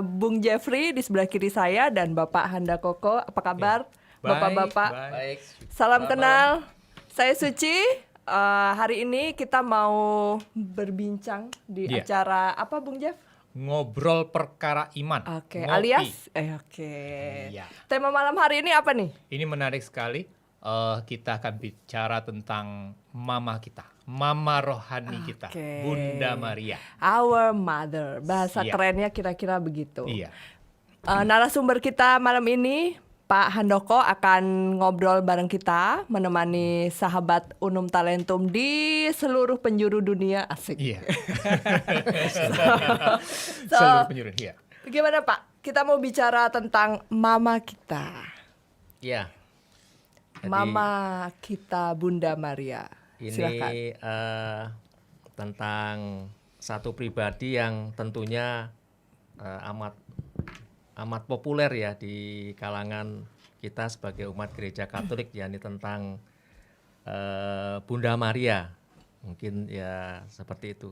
Bung Jeffrey di sebelah kiri saya dan Bapak Handokoko. Apa kabar, Bapak-bapak? Baik. Salam kenal. Saya Suci. Hari ini kita mau berbincang di acara apa, Bung Jeff? Ngobrol perkara iman. Oke, Ngopi. alias Iya. Tema malam hari ini apa nih? Ini menarik sekali. Kita akan bicara tentang mama kita, mama rohani kita, Bunda Maria. Our Mother. Bahasa Siap. kerennya kira-kira begitu. Iya. Narasumber kita malam ini Pak Handoko akan ngobrol bareng kita, menemani sahabat Unum Talentum di seluruh penjuru dunia. Asik. Iya. So, Seluruh penjuru. Iya. Gimana Pak? Kita mau bicara tentang mama kita. Iya. Jadi, Mama kita Bunda Maria. Silakan. ini tentang satu pribadi yang tentunya amat populer ya di kalangan kita sebagai umat gereja Katolik, yakni tentang Bunda Maria. Mungkin ya seperti itu.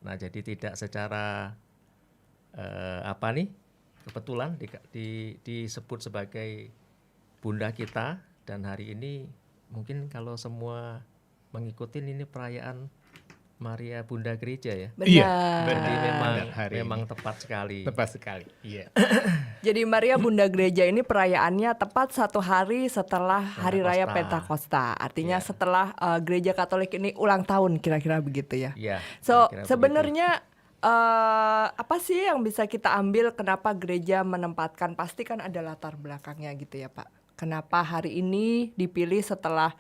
Nah, jadi tidak secara kebetulan disebut sebagai Bunda kita. Dan hari ini mungkin kalau semua mengikuti ini perayaan Maria Bunda Gereja ya. Benar. Iya, Jadi hari memang ini. tepat sekali. Tepat sekali. Iya. Jadi Maria Bunda Gereja ini perayaannya tepat 1 hari setelah Hari Raya Pentakosta. Artinya setelah Gereja Katolik ini ulang tahun, kira-kira begitu ya. Iya. So kira-kira sebenarnya apa sih yang bisa kita ambil kenapa gereja menempatkan, pasti kan ada latar belakangnya gitu ya Pak. Kenapa hari ini dipilih setelah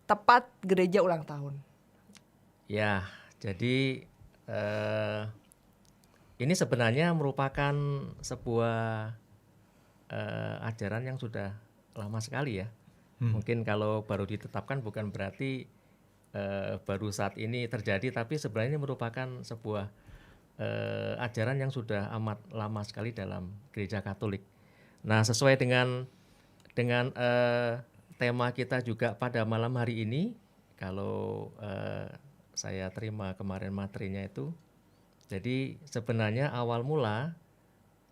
tepat gereja ulang tahun? Ya, jadi ini sebenarnya merupakan sebuah ajaran yang sudah lama sekali ya. Mungkin kalau baru ditetapkan bukan berarti baru saat ini terjadi, tapi sebenarnya ini merupakan sebuah ajaran yang sudah amat lama sekali dalam gereja Katolik. Nah, sesuai dengan tema kita juga pada malam hari ini, kalau saya terima kemarin materinya itu, jadi sebenarnya awal mula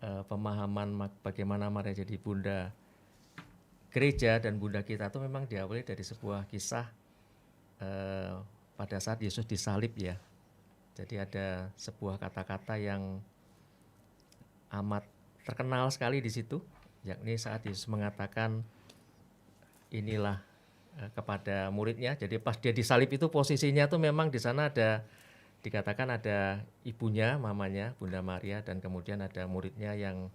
pemahaman bagaimana Maria jadi Bunda Gereja dan Bunda kita itu memang diawali dari sebuah kisah pada saat Yesus disalib ya. Jadi ada sebuah kata-kata yang amat terkenal sekali di situ, yakni saat Yesus mengatakan inilah kepada muridnya. Jadi pas dia disalib itu posisinya tuh memang di sana dikatakan ada ibunya, mamanya Bunda Maria, dan kemudian ada muridnya yang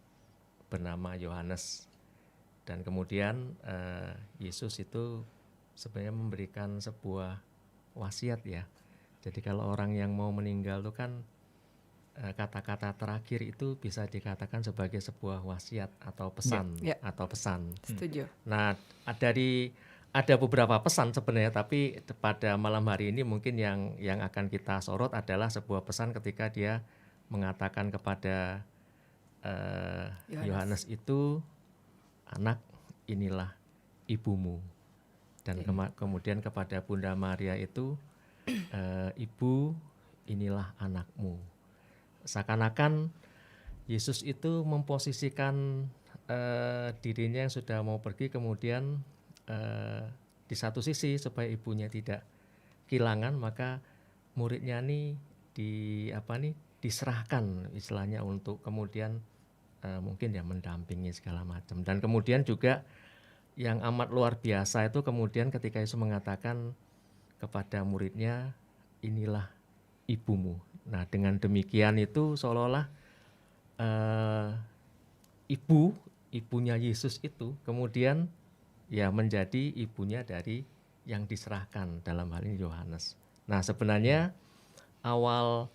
bernama Yohanes. Dan kemudian Yesus itu sebenarnya memberikan sebuah wasiat ya. Jadi kalau orang yang mau meninggal itu kan kata-kata terakhir itu bisa dikatakan sebagai sebuah wasiat atau pesan atau pesan. Setuju. Nah, ada beberapa pesan sebenarnya, tapi pada malam hari ini mungkin yang akan kita sorot adalah sebuah pesan ketika dia mengatakan kepada Yohanes itu, anak, inilah ibumu. Dan kemudian kepada Bunda Maria itu, ibu, inilah anakmu. Seakan-akan Yesus itu memposisikan dirinya yang sudah mau pergi, kemudian di satu sisi supaya ibunya tidak kehilangan, maka muridnya ini diserahkan istilahnya untuk kemudian mungkin ya mendampingi segala macam. Dan kemudian juga yang amat luar biasa itu kemudian ketika Yesus mengatakan kepada muridnya, inilah ibumu. Nah, dengan demikian itu seolah-olah ibunya Yesus itu kemudian ya menjadi ibunya dari yang diserahkan, dalam hal ini Yohanes. Nah, sebenarnya awal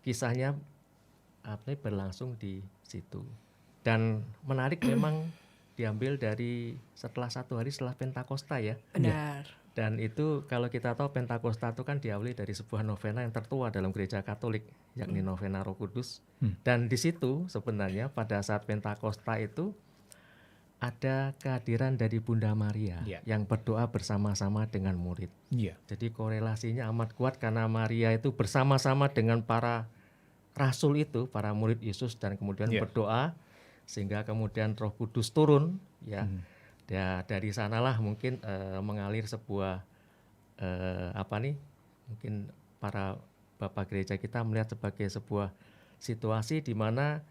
kisahnya berlangsung di situ. Dan menarik memang diambil dari setelah 1 hari setelah Pentakosta ya. Benar. Dan itu kalau kita tahu Pentakosta itu kan diawali dari sebuah novena yang tertua dalam gereja Katolik, yakni novena Roh Kudus. Dan di situ sebenarnya pada saat Pentakosta itu ada kehadiran dari Bunda Maria yang berdoa bersama-sama dengan murid. Jadi korelasinya amat kuat karena Maria itu bersama-sama dengan para rasul itu, para murid Yesus, dan kemudian berdoa sehingga kemudian Roh Kudus turun ya. Ya dari sanalah mungkin mengalir sebuah mungkin para bapak gereja kita melihat sebagai sebuah situasi di mana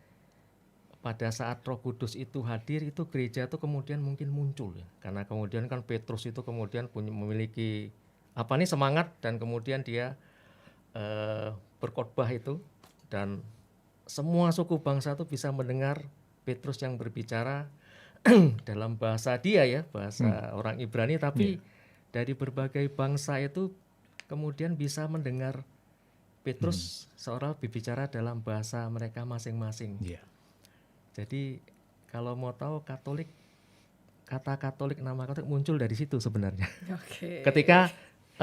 pada saat Roh Kudus itu hadir, itu gereja itu kemudian mungkin muncul ya. Karena kemudian kan Petrus itu kemudian memiliki semangat, dan kemudian dia berkhotbah itu, dan semua suku bangsa itu bisa mendengar Petrus yang berbicara dalam bahasa dia ya, bahasa orang Ibrani, tapi dari berbagai bangsa itu kemudian bisa mendengar Petrus seorang berbicara dalam bahasa mereka masing-masing. Jadi kalau mau tahu Katolik, kata Katolik, nama Katolik muncul dari situ sebenarnya. Ketika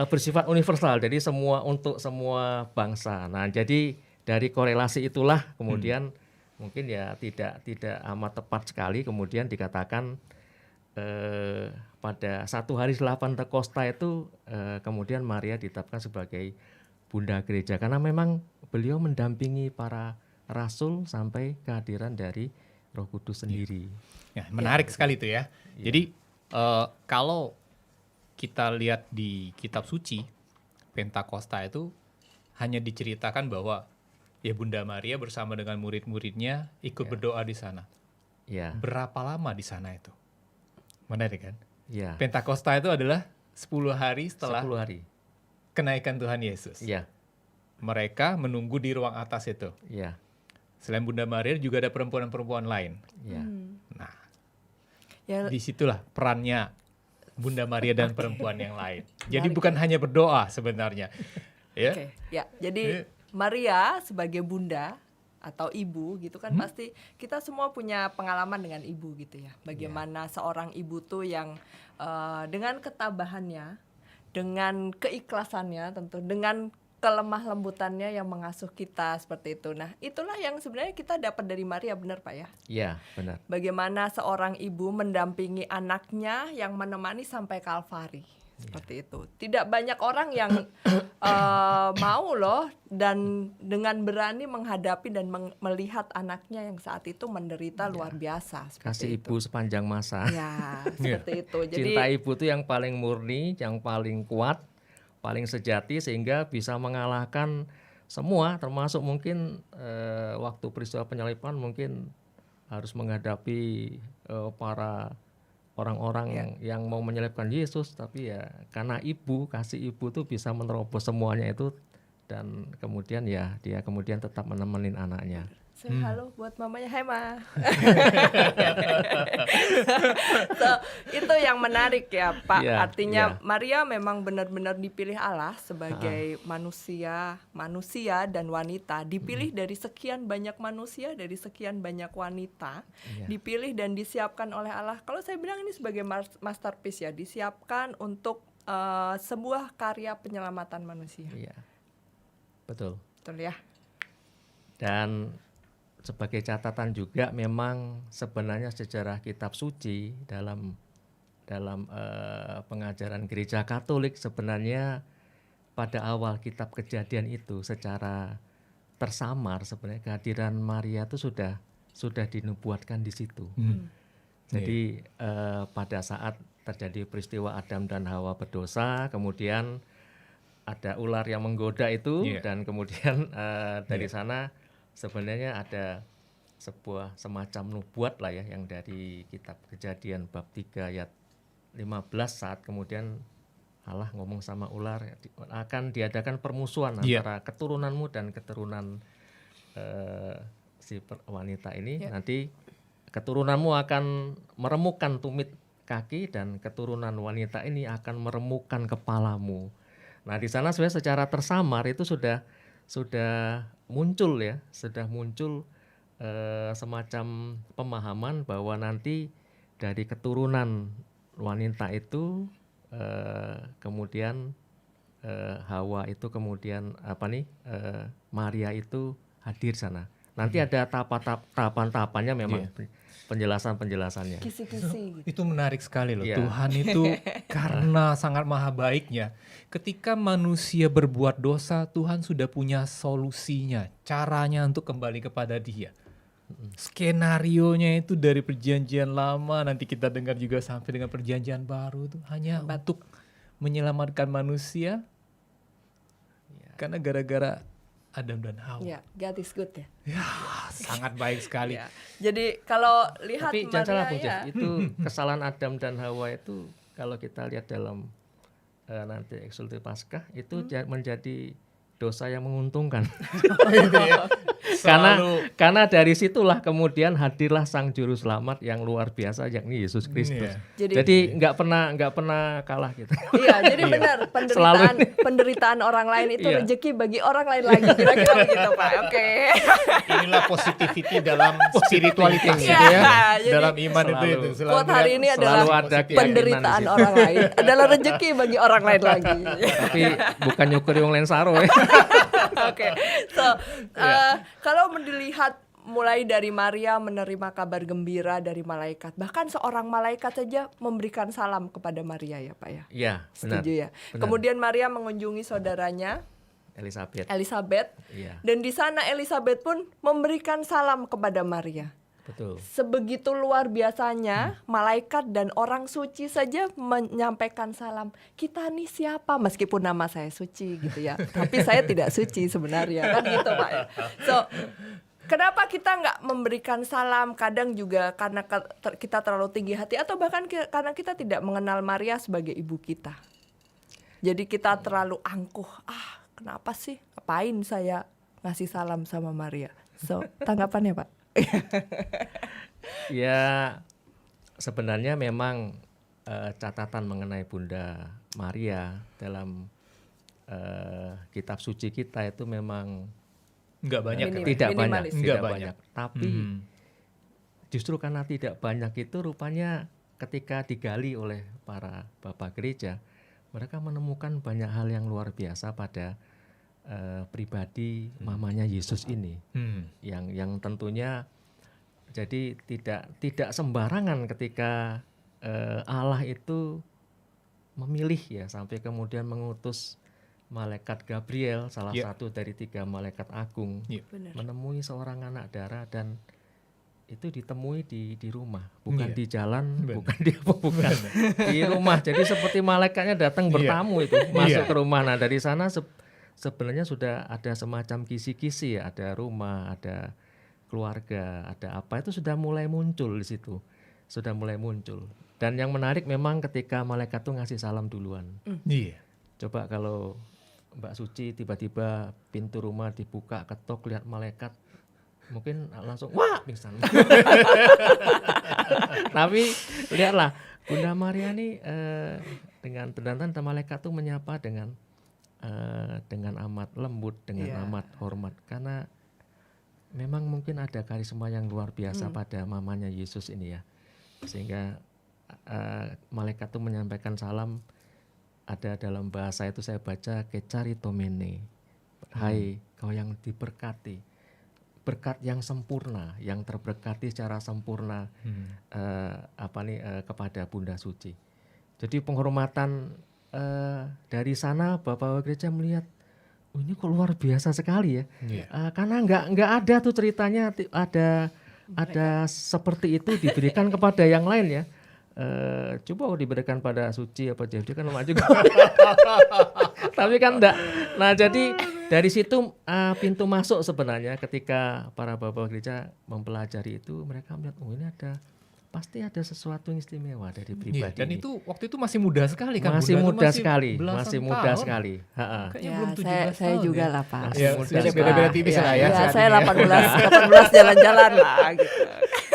bersifat universal, jadi semua, untuk semua bangsa. Nah, jadi dari korelasi itulah kemudian mungkin ya tidak amat tepat sekali kemudian dikatakan pada satu hari setelah Pentakosta itu kemudian Maria ditetapkan sebagai Bunda Gereja, karena memang beliau mendampingi para rasul sampai kehadiran dari Roh Kudus sendiri. Ya, menarik sekali itu ya. Jadi kalau kita lihat di kitab suci, Pentakosta itu hanya diceritakan bahwa ya Bunda Maria bersama dengan murid-muridnya ikut berdoa di sana. Berapa lama di sana itu? Menarik kan? Pentakosta itu adalah 10 hari setelah 10 hari kenaikan Tuhan Yesus. Mereka menunggu di ruang atas itu. Selain Bunda Maria juga ada perempuan-perempuan lain. Nah, disitulah perannya Bunda Maria dan perempuan yang lain. Jadi bukan hanya berdoa sebenarnya. Jadi Maria sebagai bunda atau ibu gitu kan, pasti kita semua punya pengalaman dengan ibu gitu ya. Bagaimana seorang ibu tuh yang dengan ketabahannya, dengan keikhlasannya tentu, dengan kelemah lembutannya yang mengasuh kita seperti itu. Nah, itulah yang sebenarnya kita dapat dari Maria, benar Pak ya? Iya, benar. Bagaimana seorang ibu mendampingi anaknya yang menemani sampai Kalvari. Seperti itu. Tidak banyak orang yang mau loh dan dengan berani menghadapi dan melihat anaknya yang saat itu menderita luar biasa. Kasih itu. ibu sepanjang masa. Ya, seperti itu. Jadi cinta ibu itu yang paling murni, yang paling kuat, paling sejati, sehingga bisa mengalahkan semua, termasuk mungkin waktu peristiwa penyaliban mungkin harus menghadapi para orang-orang yang mau menyalibkan Yesus, tapi ya karena kasih ibu tuh bisa menerobos semuanya itu, dan kemudian ya dia kemudian tetap menemenin anaknya. Halo buat mamanya, hai Ma. So, itu yang menarik ya Pak. Artinya Maria memang benar-benar dipilih Allah sebagai manusia dan wanita. Dipilih dari sekian banyak manusia, dari sekian banyak wanita. Dipilih dan disiapkan oleh Allah. Kalau saya bilang ini sebagai masterpiece ya, disiapkan untuk sebuah karya penyelamatan manusia. Betul. Betul ya. Dan sebagai catatan juga, memang sebenarnya sejarah kitab suci dalam pengajaran gereja Katolik, sebenarnya pada awal kitab Kejadian itu secara tersamar sebenarnya kehadiran Maria itu sudah dinubuatkan di situ. Jadi pada saat terjadi peristiwa Adam dan Hawa berdosa, kemudian ada ular yang menggoda itu, dan kemudian dari sana sebenarnya ada sebuah semacam nubuat lah ya, yang dari kitab Kejadian bab 3 ayat 15, saat kemudian Allah ngomong sama ular, akan diadakan permusuhan antara keturunanmu dan keturunan si wanita ini. Nanti keturunanmu akan meremukkan tumit kaki, dan keturunan wanita ini akan meremukkan kepalamu. Nah, di sana sebenarnya secara tersamar itu sudah muncul ya, semacam pemahaman bahwa nanti dari keturunan wanita itu kemudian Hawa itu kemudian Maria itu hadir sana. Nanti ada tahapan-tahapannya memang penjelasannya. Kisi-kisi gitu. Itu menarik sekali loh. Iya. Tuhan itu karena sangat maha baiknya, ketika manusia berbuat dosa, Tuhan sudah punya solusinya, caranya untuk kembali kepada Dia. Skenarionya itu dari perjanjian lama, nanti kita dengar juga sampai dengan perjanjian baru itu hanya untuk menyelamatkan manusia karena gara-gara Adam dan Hawa. Ya, God is good ya. Ya, sangat baik sekali. Ya. Jadi kalau lihat Tapi jangan salah Maria Bung Jeff, ya, itu kesalahan Adam dan Hawa itu kalau kita lihat dalam nanti Eksodus Paskah itu menjadi dosa yang menguntungkan. Gitu ya. Karena dari situlah kemudian hadirlah Sang Juru Selamat yang luar biasa yakni Yesus Kristus. Jadi nggak pernah kalah gitu. Iya, jadi benar penderitaan orang lain itu rezeki bagi orang lain lagi, kira-kira begitu Pak. Oke. Inilah positivity dalam spiritualitas gitu ya. Dalam iman itu selalu Quote hari ini adalah ada penderitaan orang lain adalah rezeki bagi orang lain lagi. Tapi bukan nyukuri wong lain saro ya. Oke, so kalau dilihat mulai dari Maria menerima kabar gembira dari malaikat, bahkan seorang malaikat saja memberikan salam kepada Maria ya Pak ya. Iya, benar. Setuju ya. Benar. Kemudian Maria mengunjungi saudaranya Elizabeth, iya. dan di sana Elizabeth pun memberikan salam kepada Maria. Betul. Sebegitu luar biasanya malaikat dan orang suci saja menyampaikan salam. Kita nih siapa? Meskipun nama saya suci gitu ya, tapi saya tidak suci sebenarnya kan gitu Pak ya. So kenapa kita nggak memberikan salam? Kadang juga karena kita terlalu tinggi hati atau bahkan karena kita tidak mengenal Maria sebagai ibu kita. Jadi kita terlalu angkuh. Kenapa sih? Ngapain saya ngasih salam sama Maria? So tanggapannya Pak? Ya sebenarnya memang catatan mengenai Bunda Maria dalam kitab suci kita itu memang nggak banyak, tidak Nggak banyak. Tapi justru karena tidak banyak itu rupanya ketika digali oleh para bapak gereja, mereka menemukan banyak hal yang luar biasa pada pribadi mamanya Yesus ini, yang tentunya jadi tidak sembarangan ketika Allah itu memilih ya sampai kemudian mengutus malaikat Gabriel, salah satu dari 3 malaikat agung, menemui seorang anak darah, dan itu ditemui di rumah, bukan di jalan, bukan di rumah. Jadi seperti malaikatnya datang bertamu itu masuk ke rumah. Nah dari sana sebenarnya sudah ada semacam kisi-kisi, ada rumah, ada keluarga, ada apa, itu sudah mulai muncul di situ, sudah mulai muncul. Dan yang menarik memang ketika malaikat tuh ngasih salam duluan. Coba kalau Mbak Suci tiba-tiba pintu rumah dibuka, ketok, lihat malaikat, mungkin langsung wah pingsan. Tapi lihatlah Bunda Maria nih dengan benar-benar malaikat tuh menyapa dengan amat lembut, dengan amat hormat, karena memang mungkin ada karisma yang luar biasa pada mamanya Yesus ini ya, sehingga malaikat itu menyampaikan salam. Ada dalam bahasa itu saya baca kecharitomene, hai kau yang diberkati, berkat yang sempurna, yang terberkati secara sempurna kepada Bunda Suci. Jadi penghormatan dari sana Bapak Gereja melihat, ini kok luar biasa sekali ya, karena nggak ada tuh ceritanya ada seperti itu diberikan kepada yang lain ya. Coba diberikan pada Suci apa jadi kan lemah juga. Tapi kan enggak. Nah jadi dari situ pintu masuk sebenarnya ketika para bapak gereja mempelajari itu, mereka melihat ini pasti ada sesuatu yang istimewa dari pribadi dan ini. itu waktu itu masih muda sekali kan? Masih muda sekali. Kayaknya belum 17 saya tahun juga ya. lah Pak. Beda-beda tipis lah ya. Saya 18 jalan-jalan lah gitu.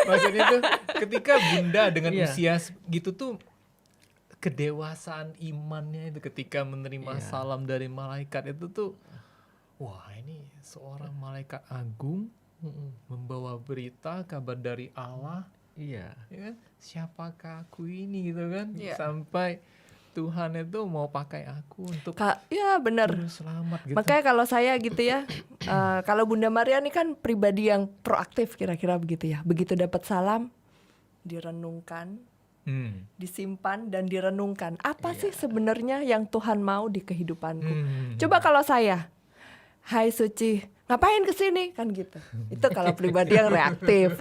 Maksudnya tuh ketika Bunda dengan usia gitu tuh kedewasaan imannya itu ketika menerima salam dari malaikat itu tuh, wah ini seorang malaikat agung membawa berita kabar dari Allah. Iya, ya kan? Siapakah aku ini gitu kan? Sampai Tuhan itu mau pakai aku untuk Ya benar. juru selamat gitu. Makanya kalau saya gitu ya, kalau Bunda Maria ini kan pribadi yang proaktif kira-kira begitu ya. Begitu dapat salam, direnungkan, disimpan dan direnungkan. Apa sih sebenarnya yang Tuhan mau di kehidupanku? Coba kalau saya, hai Suci, ngapain kesini? Kan gitu. Itu kalau pribadi yang reaktif.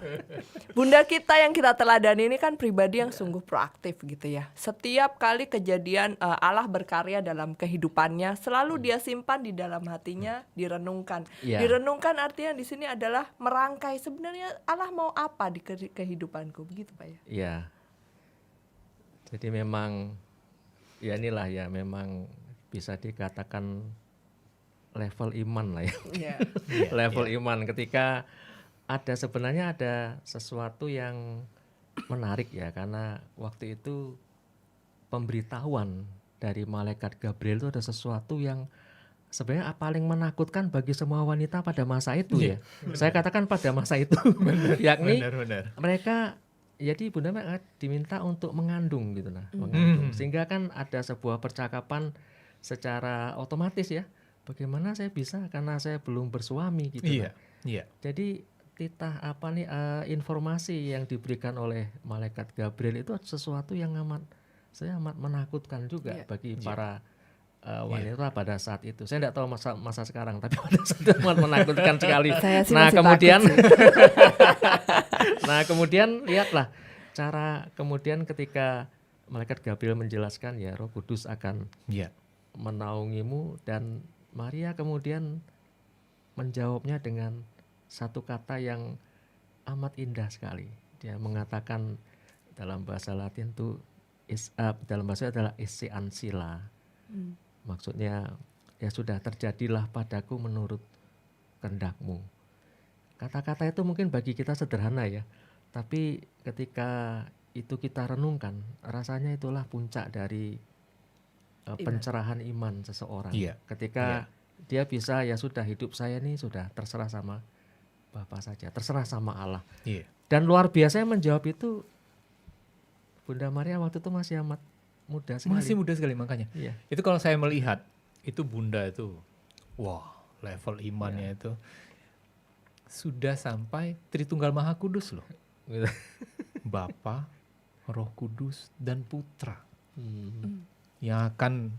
Bunda kita yang kita teladani ini kan pribadi yang sungguh proaktif gitu ya. Setiap kali kejadian Allah berkarya dalam kehidupannya, selalu dia simpan di dalam hatinya, direnungkan. Direnungkan artinya di sini adalah merangkai sebenarnya Allah mau apa di kehidupanku, begitu Pak ya? Iya. Jadi memang ya inilah ya, memang bisa dikatakan level iman lah ya. Level iman ketika sebenarnya ada sesuatu yang menarik ya, karena waktu itu pemberitahuan dari malaikat Gabriel itu ada sesuatu yang sebenarnya paling menakutkan bagi semua wanita pada masa itu ya. Saya katakan pada masa itu, yakni mereka, jadi Bunda diminta untuk mengandung gitu lah, mengandung. Sehingga kan ada sebuah percakapan secara otomatis ya. Bagaimana saya bisa karena saya belum bersuami gitu. Jadi titah informasi yang diberikan oleh malaikat Gabriel itu sesuatu yang amat menakutkan juga bagi para wanita pada saat itu. Saya tidak tahu masa sekarang, tapi pada saat itu amat menakutkan sekali. Nah kemudian, kemudian lihatlah cara kemudian ketika malaikat Gabriel menjelaskan ya Roh Kudus akan menaungimu, dan Maria kemudian menjawabnya dengan satu kata yang amat indah sekali. Dia mengatakan dalam bahasa Latin itu dalam bahasa adalah esse ancilla. Maksudnya ya sudah, terjadilah padaku menurut kehendakmu. Kata-kata itu mungkin bagi kita sederhana ya, tapi ketika itu kita renungkan, rasanya itulah puncak dari pencerahan iman seseorang. Ketika dia bisa ya sudah, hidup saya ini sudah terserah sama Bapa saja, terserah sama Allah. Dan luar biasa menjawab itu Bunda Maria waktu itu masih amat muda sekali. Masih muda sekali makanya. Itu kalau saya melihat itu Bunda itu, wah level imannya itu sudah sampai Tritunggal Maha Kudus loh. Bapa, Roh Kudus dan Putra yang akan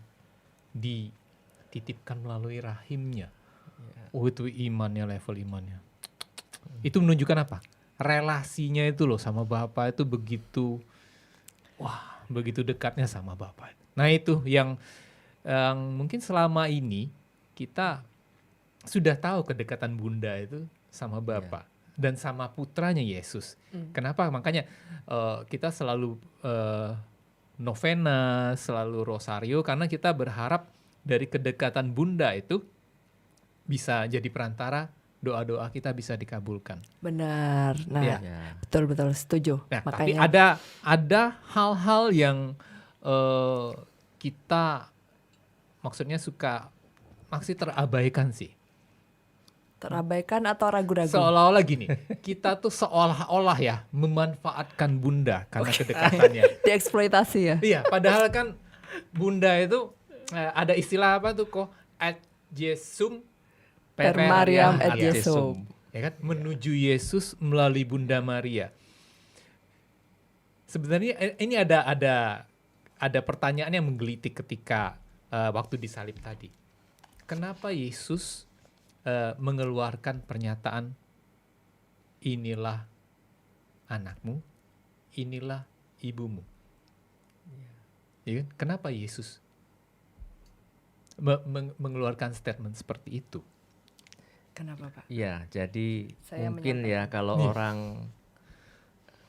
dititipkan melalui rahimnya. Itu imannya, level imannya. Itu menunjukkan apa? Relasinya itu loh sama Bapa itu begitu, begitu dekatnya sama Bapa. Nah itu yang mungkin selama ini kita sudah tahu kedekatan Bunda itu sama Bapa dan sama putranya Yesus. Kenapa? Makanya kita selalu novena, selalu rosario, karena kita berharap dari kedekatan Bunda itu bisa jadi perantara, doa-doa kita bisa dikabulkan. Benar. Nah, betul setuju. Nah, makanya tapi ada hal-hal yang kita maksudnya masih terabaikan sih. Terabaikan atau ragu-ragu? Seolah-olah gini, kita tuh seolah-olah ya memanfaatkan Bunda karena kedekatannya. Dieksploitasi ya? Iya, padahal kan Bunda itu ada istilah apa tuh kok? Ad Jesum per Mariam ad Jesum. Ya kan? Menuju Yesus melalui Bunda Maria. Sebenarnya ini ada pertanyaan yang menggelitik ketika waktu disalib tadi. Kenapa Yesus mengeluarkan pernyataan inilah anakmu, inilah ibumu? Ya kan? Kenapa Yesus mengeluarkan statement seperti itu? Kenapa Pak? Ya, jadi mungkin ya kalau orang,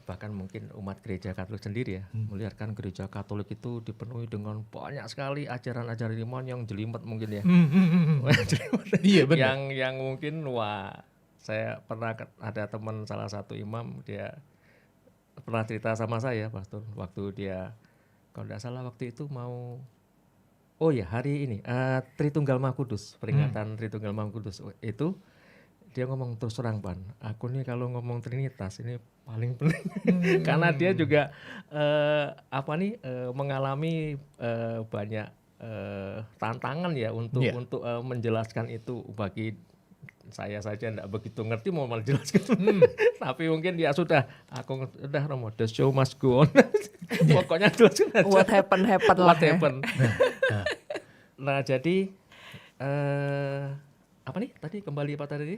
bahkan mungkin umat gereja Katolik sendiri ya, melihatkan gereja Katolik itu dipenuhi dengan banyak sekali ajaran-ajaran iman yang jelimet mungkin ya. Iya benar. Yang mungkin saya pernah ada teman salah satu imam, dia pernah cerita sama saya Pastor, waktu dia kalau tidak salah waktu itu mau hari ini Tritunggal Maha Kudus, peringatan Tritunggal Maha Kudus itu dia ngomong terus terang, Pan, aku nih kalau ngomong Trinitas ini paling penting karena dia juga mengalami banyak tantangan ya untuk menjelaskan itu. Bagi saya saja enggak begitu ngerti mau menjelaskan. Tapi mungkin ya sudah, aku udah Romo, the show must go on. Pokoknya jelaskan aja. What happen lah. What happen. Nah, jadi apa nih tadi, kembali apa tadi?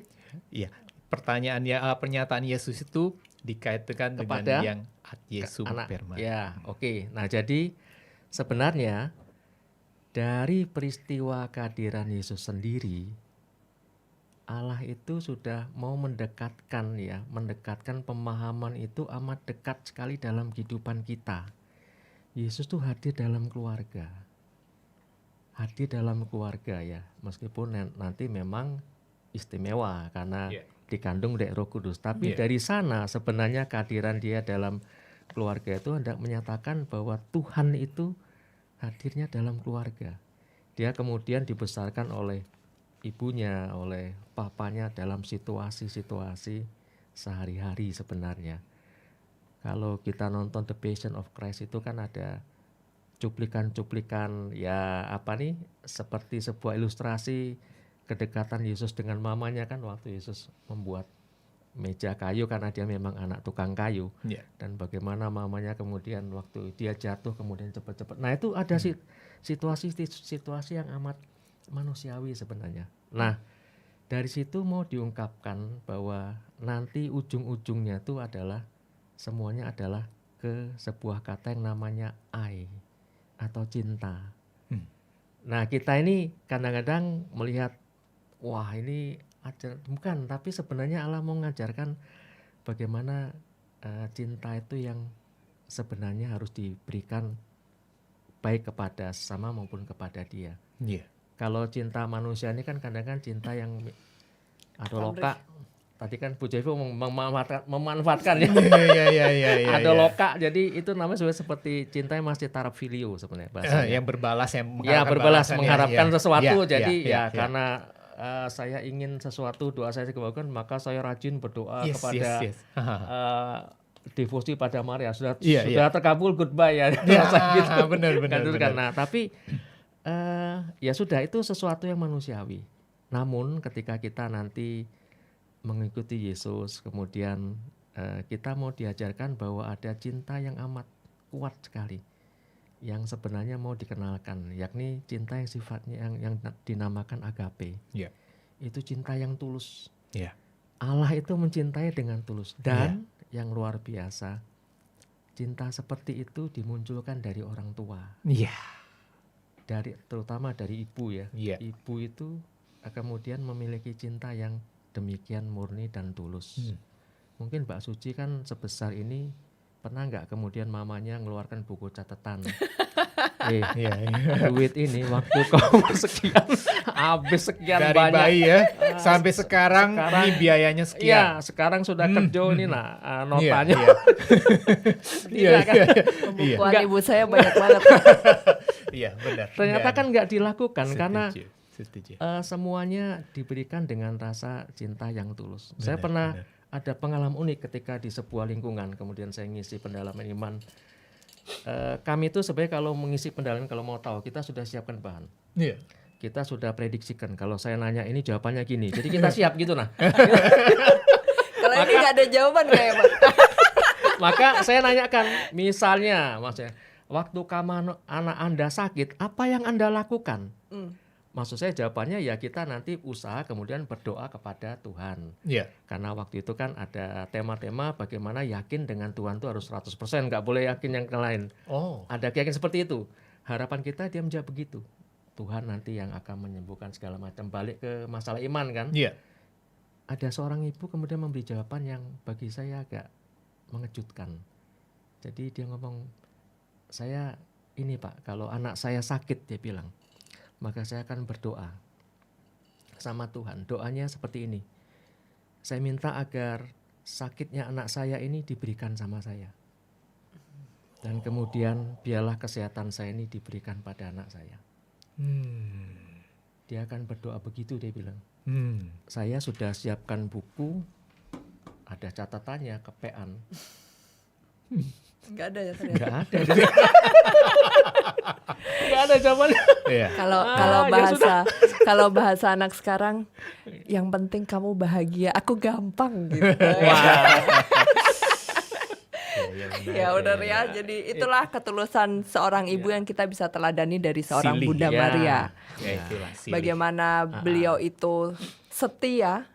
Iya, pernyataan Yesus itu dikaitkan Kepada dengan yang ad Jesum perma. Ya, oke. Nah, jadi sebenarnya dari peristiwa kehadiran Yesus sendiri, Allah itu sudah mau mendekatkan pemahaman itu amat dekat sekali dalam kehidupan kita. Yesus tuh hadir dalam keluarga. Ya, meskipun nanti memang istimewa karena dikandung dari Roh Kudus. Tapi dari sana sebenarnya kehadiran dia dalam keluarga itu hendak menyatakan bahwa Tuhan itu hadirnya dalam keluarga. Dia kemudian dibesarkan oleh ibunya, oleh papanya dalam situasi-situasi sehari-hari sebenarnya. Kalau kita nonton The Passion of Christ itu kan ada cuplikan seperti sebuah ilustrasi kedekatan Yesus dengan mamanya kan, waktu Yesus membuat meja kayu karena dia memang anak tukang kayu, dan bagaimana mamanya kemudian waktu dia jatuh kemudian cepat-cepat. Nah, itu ada situasi yang amat manusiawi sebenarnya. Nah, dari situ mau diungkapkan bahwa nanti ujung-ujungnya itu adalah semuanya adalah ke sebuah kata yang namanya I atau cinta. Nah, kita ini kadang-kadang melihat, wah ini bukan, tapi sebenarnya Allah mau mengajarkan bagaimana cinta itu yang sebenarnya harus diberikan baik kepada sesama maupun kepada dia. Kalau cinta manusia ini kan kadang-kadang cinta yang adoloka. Tadi kan Bu Jevo memanfaatkan ya. Adoloka. Jadi itu namanya seperti cinta yang masih taraf filio sebenarnya bahasanya. Yang berbalas, mengharapkan sesuatu. Jadi karena saya ingin sesuatu, doa saya dikabulkan, maka saya rajin berdoa kepada devosi pada Maria. Sudah terkabul, goodbye ya. Gitu. Benar. Nah, tapi ya sudah, itu sesuatu yang manusiawi. Namun ketika kita nanti mengikuti Yesus, kemudian kita mau diajarkan bahwa ada cinta yang amat kuat sekali yang sebenarnya mau dikenalkan, yakni cinta yang sifatnya yang dinamakan agape. Itu cinta yang tulus. Allah itu mencintai dengan tulus, dan yang luar biasa, cinta seperti itu dimunculkan dari orang tua. Terutama dari ibu ya. Ibu itu kemudian memiliki cinta yang demikian murni dan tulus. Mungkin Mbak Suci kan sebesar ini, pernah nggak kemudian mamanya ngeluarkan buku catatan? Duit ini waktu kau sekian, habis sekian dari banyak. Dari bayi ya, sampai sekarang ini biayanya sekian. Iya, sekarang sudah kerja ini notanya. Pembukuan ibu saya banyak banget. Iya, benar. Ternyata kan nggak dilakukan. Setuju. Karena semuanya diberikan dengan rasa cinta yang tulus. Saya pernah ada pengalaman unik ketika di sebuah lingkungan, kemudian saya ngisi pendalaman iman. Kami itu sebenarnya kalau mengisi pendalaman, kalau mau tahu, kita sudah siapkan bahan. Kita sudah prediksikan, kalau saya nanya ini jawabannya gini, jadi kita siap gitu nah. Kalau ini nggak ada jawaban kayak Pak. Maka saya nanyakan, misalnya maksudnya, waktu anak Anda sakit, apa yang Anda lakukan? Maksud saya jawabannya ya kita nanti usaha kemudian berdoa kepada Tuhan. Karena waktu itu kan ada tema-tema bagaimana yakin dengan Tuhan itu harus 100%, nggak boleh yakin yang lain. Ada keyakinan seperti itu. Harapan kita dia menjawab begitu. Tuhan nanti yang akan menyembuhkan segala macam. Balik ke masalah iman kan. Ada seorang ibu kemudian memberi jawaban yang bagi saya agak mengejutkan. Jadi dia ngomong, saya ini Pak, kalau anak saya sakit, dia bilang, maka saya akan berdoa sama Tuhan. Doanya seperti ini, saya minta agar sakitnya anak saya ini diberikan sama saya, dan kemudian biarlah kesehatan saya ini diberikan pada anak saya. dia akan berdoa begitu, dia bilang. Hmm. Saya sudah siapkan buku, ada catatannya, kepean. Nggak ada ya ternyata. Nggak ada. Nggak ada jawabannya. Iya. Kalau bahasa anak sekarang, yang penting kamu bahagia, aku gampang gitu. Ya udah ya, jadi itulah ketulusan seorang ibu yang kita bisa teladani dari seorang Silih, Bunda ya. Maria. Ya itulah silih. Bagaimana beliau itu setia,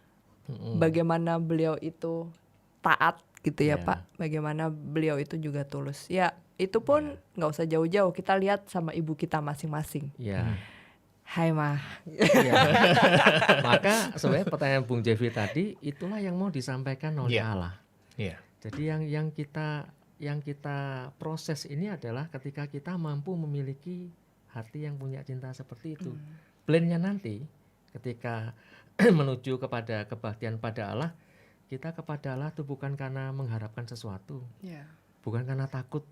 bagaimana beliau itu taat gitu ya Ya. Pak, bagaimana beliau itu juga tulus. Ya itu pun nggak usah jauh-jauh, kita lihat sama ibu kita masing-masing. Ya. Hai Mah. Ya. Maka sebenarnya pertanyaan Bung Jeffrey tadi itulah yang mau disampaikan oleh Ya. Allah. Iya. Jadi yang kita proses ini adalah ketika kita mampu memiliki hati yang punya cinta seperti itu. Plan-nya nanti ketika menuju kepada kebaktian pada Allah, kita kepada Allah itu bukan karena mengharapkan sesuatu, Ya. bukan karena takut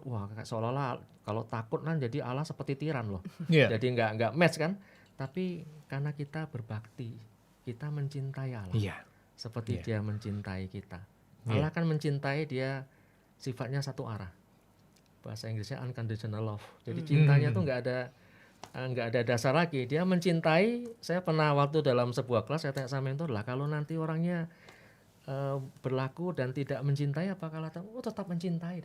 wah seolah-olah kalau takut kan jadi Allah seperti tiran loh. Iya. Jadi nggak match kan, tapi karena kita berbakti, kita mencintai Allah Iya. seperti Iya. dia mencintai kita. Iya. Allah kan mencintai, dia sifatnya satu arah. Bahasa Inggrisnya unconditional love. Jadi cintanya tuh nggak ada dasar lagi. Dia mencintai. Saya pernah waktu dalam sebuah kelas saya tanya sama mentor lah, kalau nanti orangnya berlaku dan tidak mencintai, apakah Allah tetap mencintai?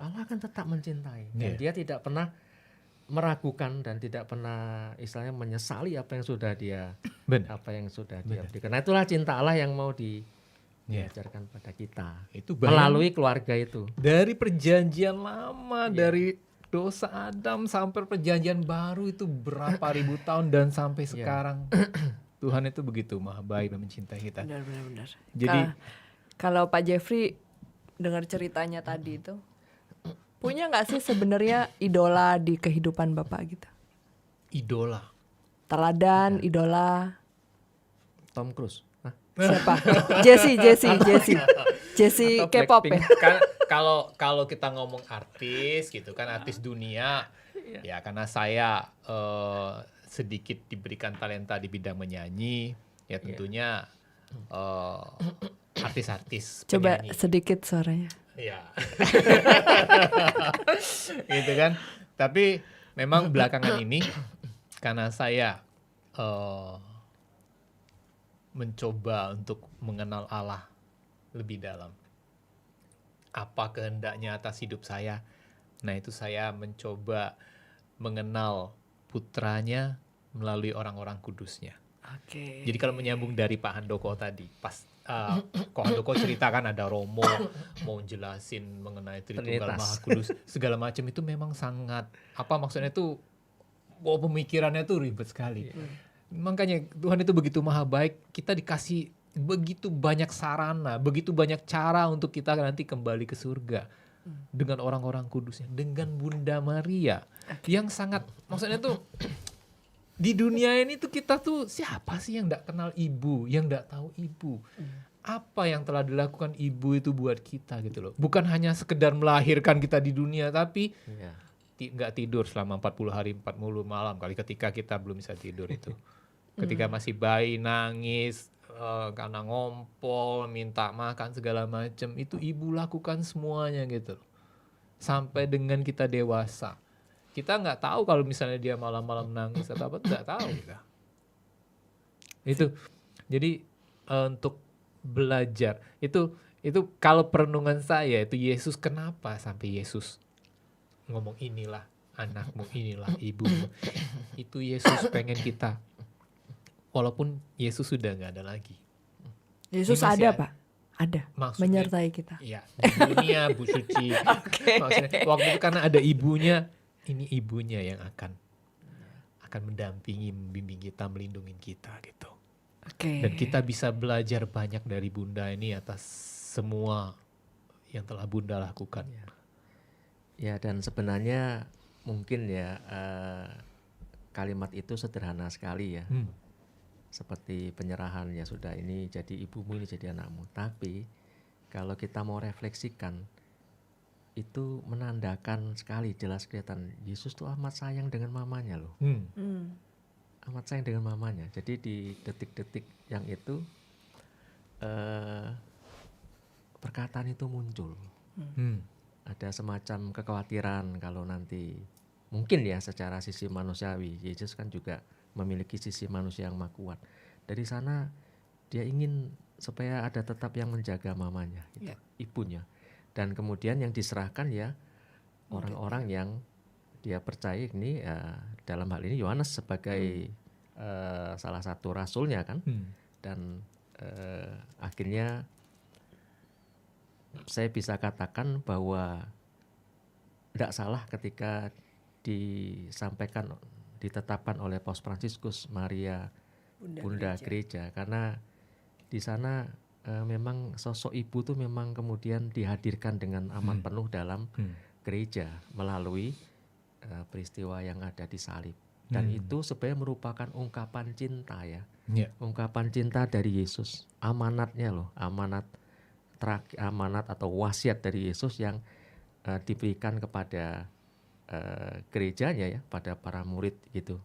Allah kan tetap mencintai. Dan Iya. dia tidak pernah meragukan dan tidak pernah istilahnya menyesali apa yang sudah dia Benar. berikan. Nah itulah cinta Allah yang mau Iya. diajarkan pada kita Itu melalui keluarga itu. dari perjanjian lama, dari dosa Adam sampai perjanjian baru itu berapa ribu tahun dan sampai sekarang Tuhan itu begitu maha baik dan mencintai kita. Benar. Jadi Kalau Pak Jeffrey dengar ceritanya tadi itu, punya nggak sih sebenarnya idola di kehidupan Bapak gitu? idola. Teladan, idola. Tom Cruise. Hah? Siapa? Jesse Atau K-pop ya. Blackpink. Kan kalau kita ngomong artis gitu kan, artis dunia, ya karena saya sedikit diberikan talenta di bidang menyanyi, ya tentunya artis-artis Coba penyanyi. sedikit suaranya. Iya. Gitu kan. Tapi memang belakangan ini karena saya mencoba untuk mengenal Allah lebih dalam. Apa kehendaknya atas hidup saya? Nah, itu saya mencoba mengenal putranya melalui orang-orang kudusnya. Oke. Jadi kalau menyambung dari Pak Handoko tadi, pas Ko Handoko ceritakan ada Romo mau jelasin mengenai Tritunggal Trinitas. Maha Kudus segala macam, itu memang sangat maksudnya itu pemikirannya tuh ribet sekali. Makanya Tuhan itu begitu maha baik, kita dikasih begitu banyak sarana, begitu banyak cara untuk kita nanti kembali ke surga dengan orang-orang kudusnya, dengan Bunda Maria yang sangat, maksudnya tuh di dunia ini tuh kita tuh siapa sih yang nggak kenal ibu, yang nggak tahu ibu? Apa yang telah dilakukan ibu itu buat kita gitu loh. Bukan hanya sekedar melahirkan kita di dunia, tapi Iya. nggak tidur selama 40 hari 40 malam kali ketika kita belum bisa tidur itu. Ketika masih bayi nangis karena ngompol, minta makan segala macam, itu ibu lakukan semuanya gitu loh. Sampai dengan kita dewasa. Kita nggak tahu kalau misalnya dia malam-malam nangis atau apa, nggak tahu kita. Itu jadi untuk belajar itu kalau perenungan saya itu Yesus, kenapa sampai Yesus ngomong inilah anakmu, inilah ibumu. Itu Yesus pengen kita, walaupun Yesus sudah nggak ada lagi. Yesus Ini masih ada Pak? Ada. Maksudnya, Menyertai kita. Iya, di dunia Bu Suci. Maksudnya waktu itu karena ada ibunya, ini ibunya yang akan mendampingi, membimbing kita, melindungi kita gitu. Oke. Dan kita bisa belajar banyak dari Bunda ini atas semua yang telah Bunda lakukan. Ya, dan sebenarnya mungkin ya kalimat itu sederhana sekali ya. Seperti penyerahan, ya sudah, ini jadi ibumu, ini jadi anakmu. Tapi kalau kita mau refleksikan, itu menandakan sekali, jelas kelihatan Yesus tuh amat sayang dengan mamanya loh. amat sayang dengan mamanya. Jadi di detik-detik yang itu perkataan itu muncul. Ada semacam kekhawatiran kalau nanti mungkin ya secara sisi manusiawi, Yesus kan juga memiliki sisi manusia yang maha kuat. Dari sana dia ingin supaya ada tetap yang menjaga mamanya, gitu, ibunya. Dan kemudian yang diserahkan ya orang-orang yang dia percaya ini, dalam hal ini Yohanes sebagai salah satu rasulnya kan. Dan akhirnya saya bisa katakan bahwa tidak salah ketika ditetapkan oleh Paus Fransiskus Maria Bunda Gereja, karena di sana memang sosok ibu tuh memang kemudian dihadirkan dengan amat penuh dalam gereja melalui peristiwa yang ada di salib. Dan itu sebenarnya merupakan ungkapan cinta ya, ungkapan cinta dari Yesus, amanatnya loh, amanat atau wasiat dari Yesus yang diberikan kepada gerejanya ya, pada para murid gitu.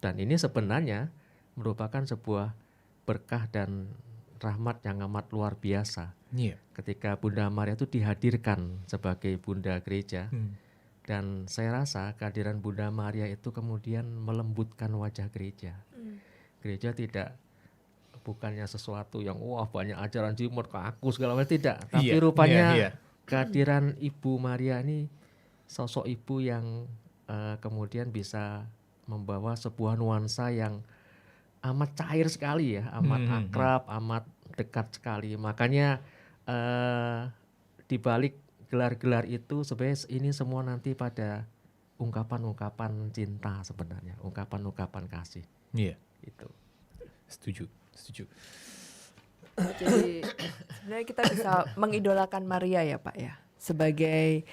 Dan ini sebenarnya merupakan sebuah berkah dan rahmat yang amat luar biasa. Ketika Bunda Maria itu dihadirkan sebagai Bunda Gereja, dan saya rasa kehadiran Bunda Maria itu kemudian melembutkan wajah gereja. Gereja bukannya sesuatu yang wah banyak ajaran jimat kaku segala macam, tidak. Tapi rupanya kehadiran Ibu Maria ini sosok ibu yang kemudian bisa membawa sebuah nuansa yang amat cair sekali ya, amat akrab, amat dekat sekali. Makanya di balik gelar-gelar itu sebenarnya ini semua nanti pada ungkapan-ungkapan cinta sebenarnya, ungkapan-ungkapan kasih. Itu. Setuju. Jadi sebenarnya kita bisa mengidolakan Maria ya Pak ya, sebagai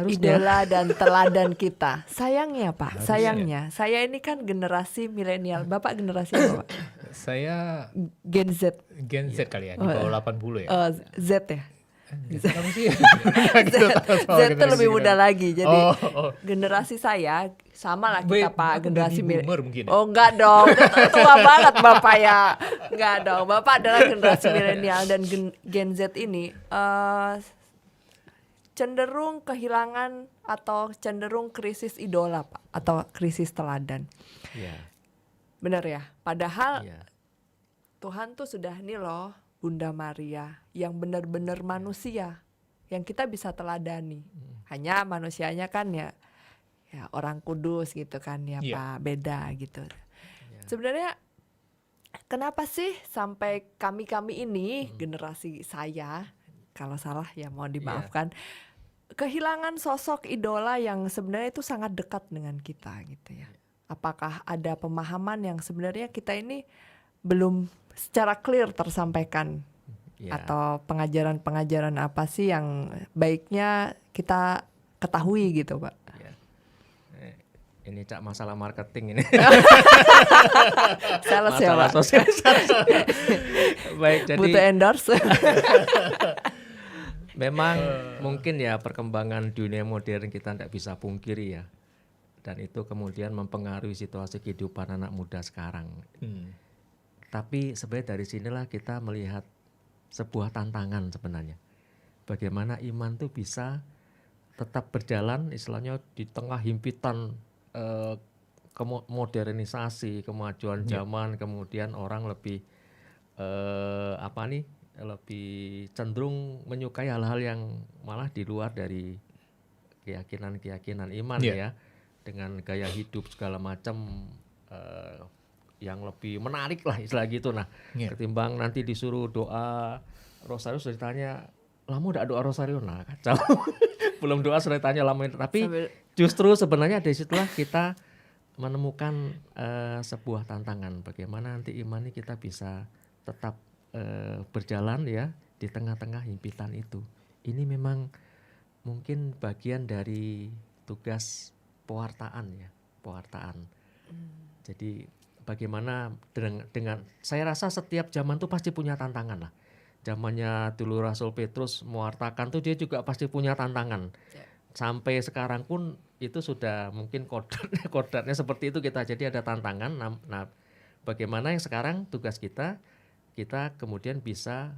idola dan teladan kita. Sayangnya Pak, sayangnya saya ini kan generasi milenial. Bapak generasi apa Pak? Saya Gen Z. Gen Z kali ya, di bawah 80 ya. Z ya. Z Z itu lebih muda lagi. Jadi generasi saya sama lah kita Pak, generasi boomer mungkin ya? Oh enggak dong, tua banget Bapak ya. Enggak dong, Bapak adalah generasi milenial. Dan Gen Z ini cenderung kehilangan atau cenderung krisis idola Pak, atau krisis teladan. Benar ya? Padahal Tuhan tuh sudah nih loh, Bunda Maria yang benar-benar manusia yang kita bisa teladani. Hanya manusianya kan ya orang kudus gitu kan ya Pak, beda gitu. Sebenarnya kenapa sih sampai kami ini generasi saya, kalau salah ya mohon dimaafkan, kehilangan sosok idola yang sebenarnya itu sangat dekat dengan kita gitu ya. Apakah ada pemahaman yang sebenarnya kita ini belum secara clear tersampaikan, atau pengajaran-pengajaran apa sih yang baiknya kita ketahui gitu Pak? Ini Cak masalah marketing ini. Sales ya Pak. Baik, jadi butuh endorse. Memang mungkin ya perkembangan dunia modern kita tidak bisa pungkiri ya. Dan itu kemudian mempengaruhi situasi kehidupan anak muda sekarang. Tapi sebenarnya dari sinilah kita melihat sebuah tantangan sebenarnya. Bagaimana iman itu bisa tetap berjalan istilahnya di tengah himpitan modernisasi, kemajuan zaman, kemudian orang lebih lebih cenderung menyukai hal-hal yang malah di luar dari keyakinan iman ya, dengan gaya hidup segala macam yang lebih menarik lah istilah gitu. Nah, ketimbang nanti disuruh doa rosario sudah ditanya lama udah doa rosario, nah kacau. Belum doa sudah ditanya lama, tapi justru sebenarnya dari situlah kita menemukan sebuah tantangan bagaimana nanti iman ini kita bisa tetap berjalan ya di tengah-tengah himpitan itu. Ini memang mungkin bagian dari tugas pewartaan ya, pewartaan. Jadi bagaimana dengan saya rasa setiap zaman tuh pasti punya tantangan lah. Zamannya dulu Rasul Petrus mewartakan tuh dia juga pasti punya tantangan. Sampai sekarang pun itu sudah mungkin kodratnya seperti itu kita. Jadi ada tantangan. Nah, bagaimana yang sekarang tugas kita kemudian bisa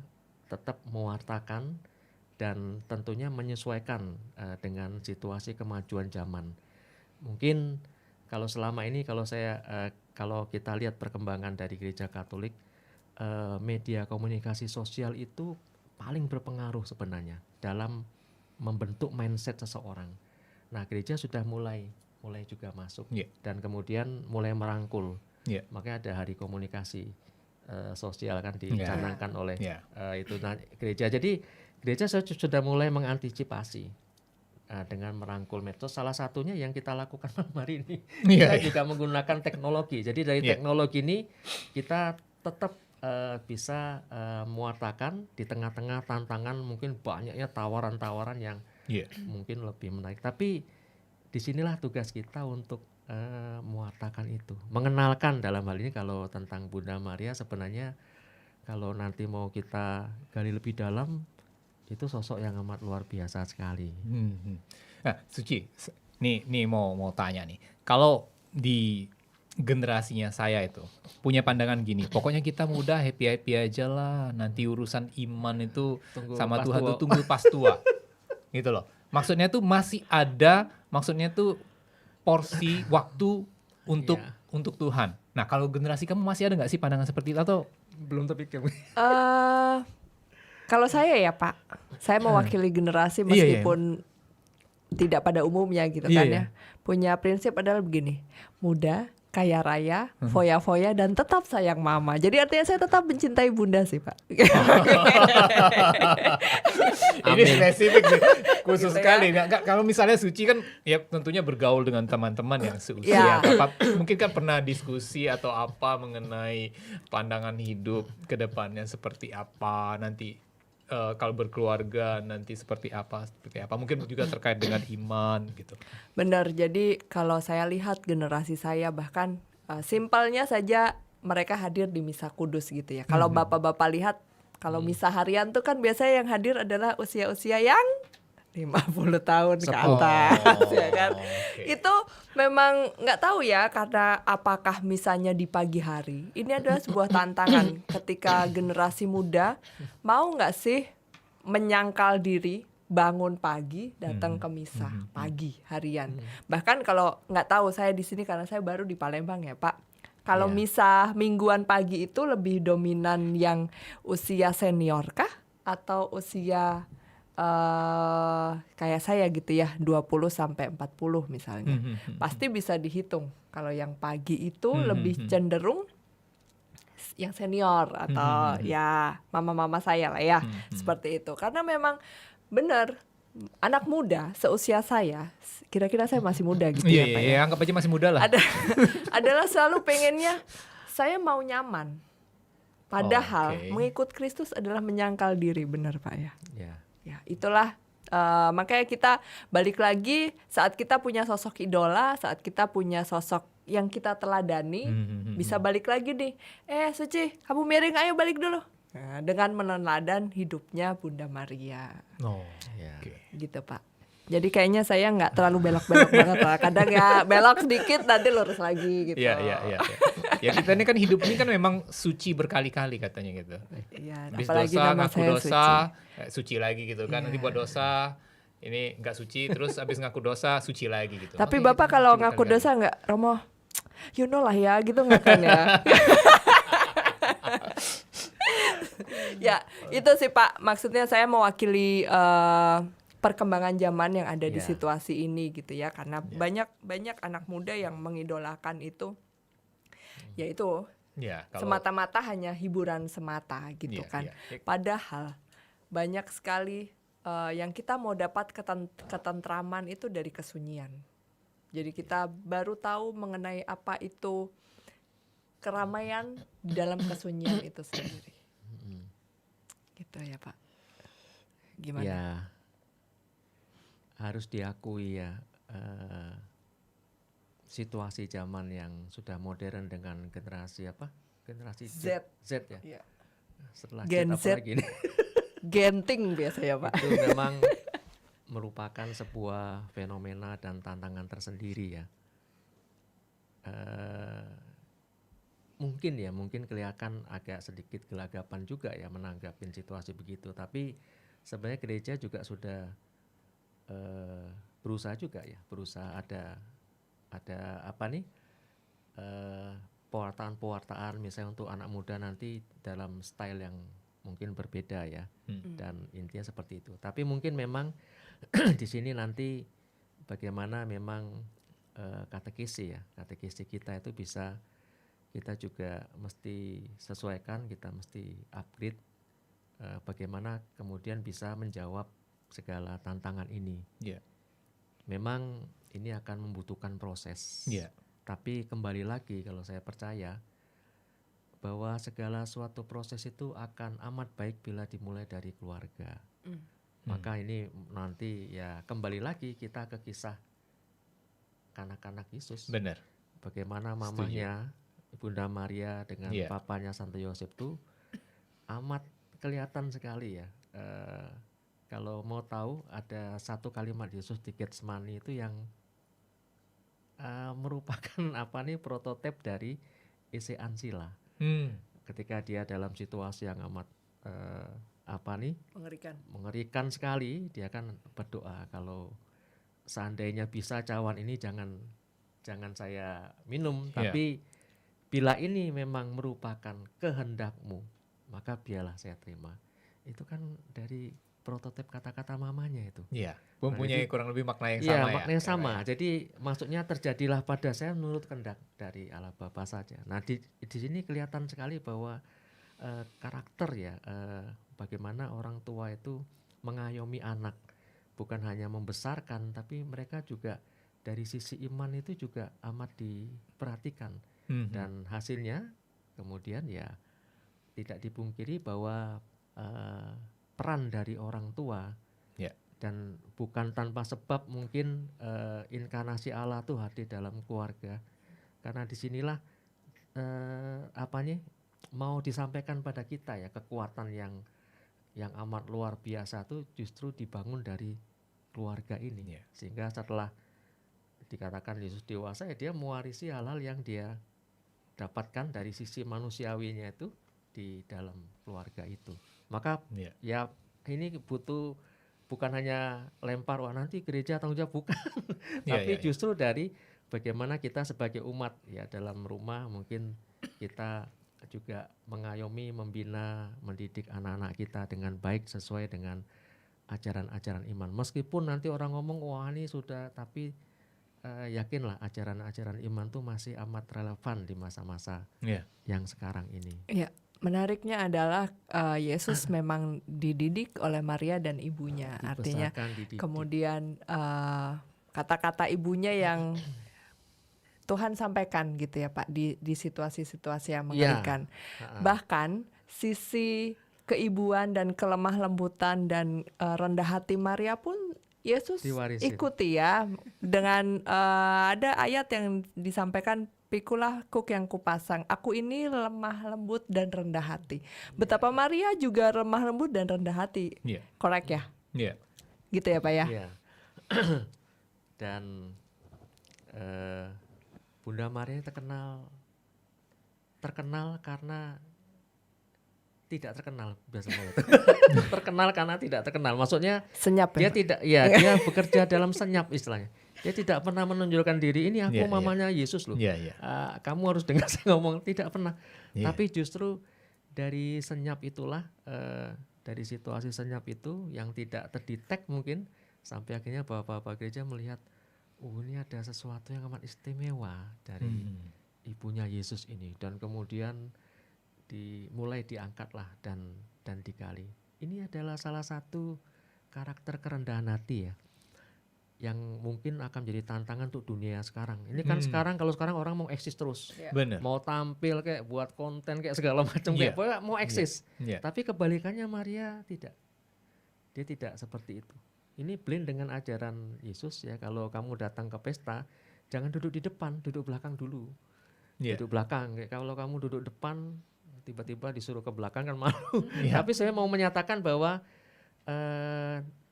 tetap mewartakan dan tentunya menyesuaikan dengan situasi kemajuan zaman. Mungkin kalau selama ini kalau kita lihat perkembangan dari Gereja Katolik, media komunikasi sosial itu paling berpengaruh sebenarnya dalam membentuk mindset seseorang. Nah, gereja sudah mulai juga masuk dan kemudian mulai merangkul. Makanya ada hari komunikasi sosial kan dicanangkan oleh itu. Nah, gereja sudah mulai mengantisipasi dengan merangkul medsos. Salah satunya yang kita lakukan hari ini, kita juga menggunakan teknologi. Jadi dari teknologi ini kita tetap bisa mewartakan di tengah-tengah tantangan, mungkin banyaknya tawaran-tawaran yang mungkin lebih menarik. Tapi disinilah tugas kita untuk mewartakan itu, mengenalkan. Dalam hal ini kalau tentang Bunda Maria, sebenarnya kalau nanti mau kita gali lebih dalam, itu sosok yang amat luar biasa sekali. Nah, Suci, nih mau tanya nih, kalau di generasinya saya itu punya pandangan gini, pokoknya kita muda happy aja lah, nanti urusan iman itu sama Tuhan tuh tunggu pas tua. Gitu loh. Maksudnya tuh masih ada, porsi waktu untuk Tuhan. Nah, kalau generasi kamu masih ada nggak sih pandangan seperti itu atau belum terpikir? Kalau saya ya Pak, saya mewakili generasi meskipun tidak pada umumnya gitu kan ya. Punya prinsip adalah begini, muda, kaya raya, foya-foya, dan tetap sayang mama. Jadi artinya saya tetap mencintai Bunda sih Pak. Ini spesifik nih, khusus gitu sekali. Nggak, kalau misalnya Suci kan ya tentunya bergaul dengan teman-teman yang seusia. Mungkin kan pernah diskusi atau apa mengenai pandangan hidup ke depannya seperti apa nanti. Kalau berkeluarga nanti seperti apa, mungkin juga terkait dengan iman gitu. Benar, jadi kalau saya lihat generasi saya bahkan simpelnya saja mereka hadir di Misa Kudus gitu ya. Kalau bapak-bapak lihat, kalau Misa harian tuh kan biasanya yang hadir adalah usia-usia yang 50 tahun ke atas ya kan. Itu memang nggak tahu ya karena apakah misalnya di pagi hari. Ini adalah sebuah tantangan ketika generasi muda mau nggak sih menyangkal diri bangun pagi datang ke misa pagi harian. Bahkan kalau nggak tahu saya di sini karena saya baru di Palembang ya Pak. Kalau misa mingguan pagi itu lebih dominan yang usia senior kah atau usia kayak saya gitu ya 20 sampai 40 misalnya. Pasti bisa dihitung kalau yang pagi itu lebih cenderung yang senior atau ya mama-mama saya lah ya seperti itu. Karena memang benar anak muda seusia saya, kira-kira saya masih muda gitu ya Pak. Iya, anggap aja masih muda lah. Adalah selalu pengennya saya mau nyaman. Padahal mengikut Kristus adalah menyangkal diri, benar Pak ya. Ya, itulah makanya kita balik lagi saat kita punya sosok idola, saat kita punya sosok yang kita teladani, bisa balik lagi nih. Suci, kamu miring, ayo balik dulu. Nah, dengan meneladan hidupnya Bunda Maria. Gitu Pak. Jadi kayaknya saya nggak terlalu belok-belok banget lah. Kadang ya belok sedikit nanti lurus lagi gitu. Iya. Ya kita ini kan hidup ini kan memang suci berkali-kali katanya gitu. Iya, habis apalagi dosa, nama ngaku saya dosa, suci lagi gitu kan. Nanti buat dosa, ini nggak suci, terus habis ngaku dosa, suci lagi gitu. Tapi Bapak kalau ngaku dosa nggak, Romo, you know lah ya, gitu nggak kan ya? Ya, itu sih Pak. Maksudnya saya mewakili perkembangan zaman yang ada di situasi ini gitu ya, karena banyak anak muda yang mengidolakan itu, yaitu semata-mata hanya hiburan semata gitu kan. Padahal banyak sekali yang kita mau dapat ketentraman itu dari kesunyian. Jadi kita baru tahu mengenai apa itu keramaian di dalam kesunyian itu sendiri. Gitu ya Pak. Gimana? Ya, harus diakui ya, situasi zaman yang sudah modern dengan generasi Z ya. Setelah Gen Z Z apalagi ini. Genting biasa ya Pak. Itu memang merupakan sebuah fenomena dan tantangan tersendiri ya. Mungkin kelihatan agak sedikit gelagapan juga ya menanggapi situasi begitu, tapi sebenarnya gereja juga sudah berusaha juga ya, ada apa nih, pewartaan misalnya untuk anak muda nanti dalam style yang mungkin berbeda ya, dan intinya seperti itu. Tapi mungkin memang di sini nanti bagaimana memang katekisi kita itu bisa, kita juga mesti sesuaikan, kita mesti upgrade bagaimana kemudian bisa menjawab segala tantangan ini. Yeah. Memang ini akan membutuhkan proses. Yeah. Tapi kembali lagi, kalau saya percaya bahwa segala suatu proses itu akan amat baik bila dimulai dari keluarga. Maka ini nanti ya kembali lagi kita ke kisah kanak-kanak Yesus. Benar. Bagaimana mamanya Bunda Maria dengan papanya Santo Yosef itu amat kelihatan sekali ya. Kalau mau tahu, ada satu kalimat Yesus di Getsemani itu yang merupakan prototipe dari Ese Ancilla. Ketika dia dalam situasi yang amat mengerikan sekali, dia kan berdoa, kalau seandainya bisa cawan ini jangan saya minum, tapi bila ini memang merupakan kehendakmu, maka biarlah saya terima. Itu kan dari prototipe kata-kata mamanya itu. Iya, mempunyai kurang lebih makna yang sama ya. Iya, maknanya sama. Jadi maksudnya terjadilah pada saya menurut kehendak dari Allah Bapa saja. Nah di sini kelihatan sekali bahwa karakter ya, bagaimana orang tua itu mengayomi anak, bukan hanya membesarkan, tapi mereka juga dari sisi iman itu juga amat diperhatikan. Dan hasilnya kemudian ya tidak dipungkiri bahwa peran dari orang tua dan bukan tanpa sebab mungkin inkarnasi Allah tuh hadir dalam keluarga, karena disinilah mau disampaikan pada kita ya, kekuatan yang amat luar biasa tuh justru dibangun dari keluarga ini. Sehingga setelah dikatakan Yesus dewasa ya dia mewarisi hal-hal yang dia dapatkan dari sisi manusiawinya itu di dalam keluarga itu. Maka ya ini bukan hanya lempar wah nanti gereja tanggung jawab, bukan. Tapi justru dari bagaimana kita sebagai umat ya dalam rumah mungkin kita juga mengayomi, membina, mendidik anak-anak kita dengan baik sesuai dengan ajaran-ajaran iman. Meskipun nanti orang ngomong wah ini sudah, tapi yakinlah ajaran-ajaran iman tuh masih amat relevan di masa-masa yang sekarang ini. Iya. Menariknya adalah Yesus memang dididik oleh Maria dan ibunya. Artinya kemudian kata-kata ibunya yang Tuhan sampaikan gitu ya Pak di situasi-situasi yang mengerikan. Bahkan sisi keibuan dan kelemah lembutan dan rendah hati Maria pun Yesus ikuti ya, dengan ada ayat yang disampaikan, pikulah kuk yang kupasang, aku ini lemah lembut dan rendah hati. Betapa Maria juga lemah lembut dan rendah hati, korek ya? Gitu ya Pak ya? Dan Bunda Maria terkenal karena tidak terkenal biasanya. Terkenal karena tidak terkenal. Maksudnya senyap dia tidak dia bekerja dalam senyap istilahnya. Dia tidak pernah menunjukkan diri, ini aku mamanya Yesus loh. Kamu harus dengar saya ngomong, tidak pernah. Tapi justru dari senyap itulah, dari situasi senyap itu yang tidak terdetek mungkin, sampai akhirnya bapak-bapak gereja melihat, ini ada sesuatu yang amat istimewa dari ibunya Yesus ini, dan kemudian mulai diangkatlah dan digali. Ini adalah salah satu karakter kerendahan hati ya, yang mungkin akan menjadi tantangan untuk dunia sekarang. Ini kan kalau sekarang orang mau eksis terus, mau tampil kayak buat konten kayak segala macam, kayak mau eksis. Tapi kebalikannya Maria tidak, dia tidak seperti itu. Ini blend dengan ajaran Yesus ya. Kalau kamu datang ke pesta, jangan duduk di depan, duduk belakang dulu. Duduk belakang. Kalau kamu duduk depan, tiba-tiba disuruh ke belakang kan malu. Tapi saya mau menyatakan bahwa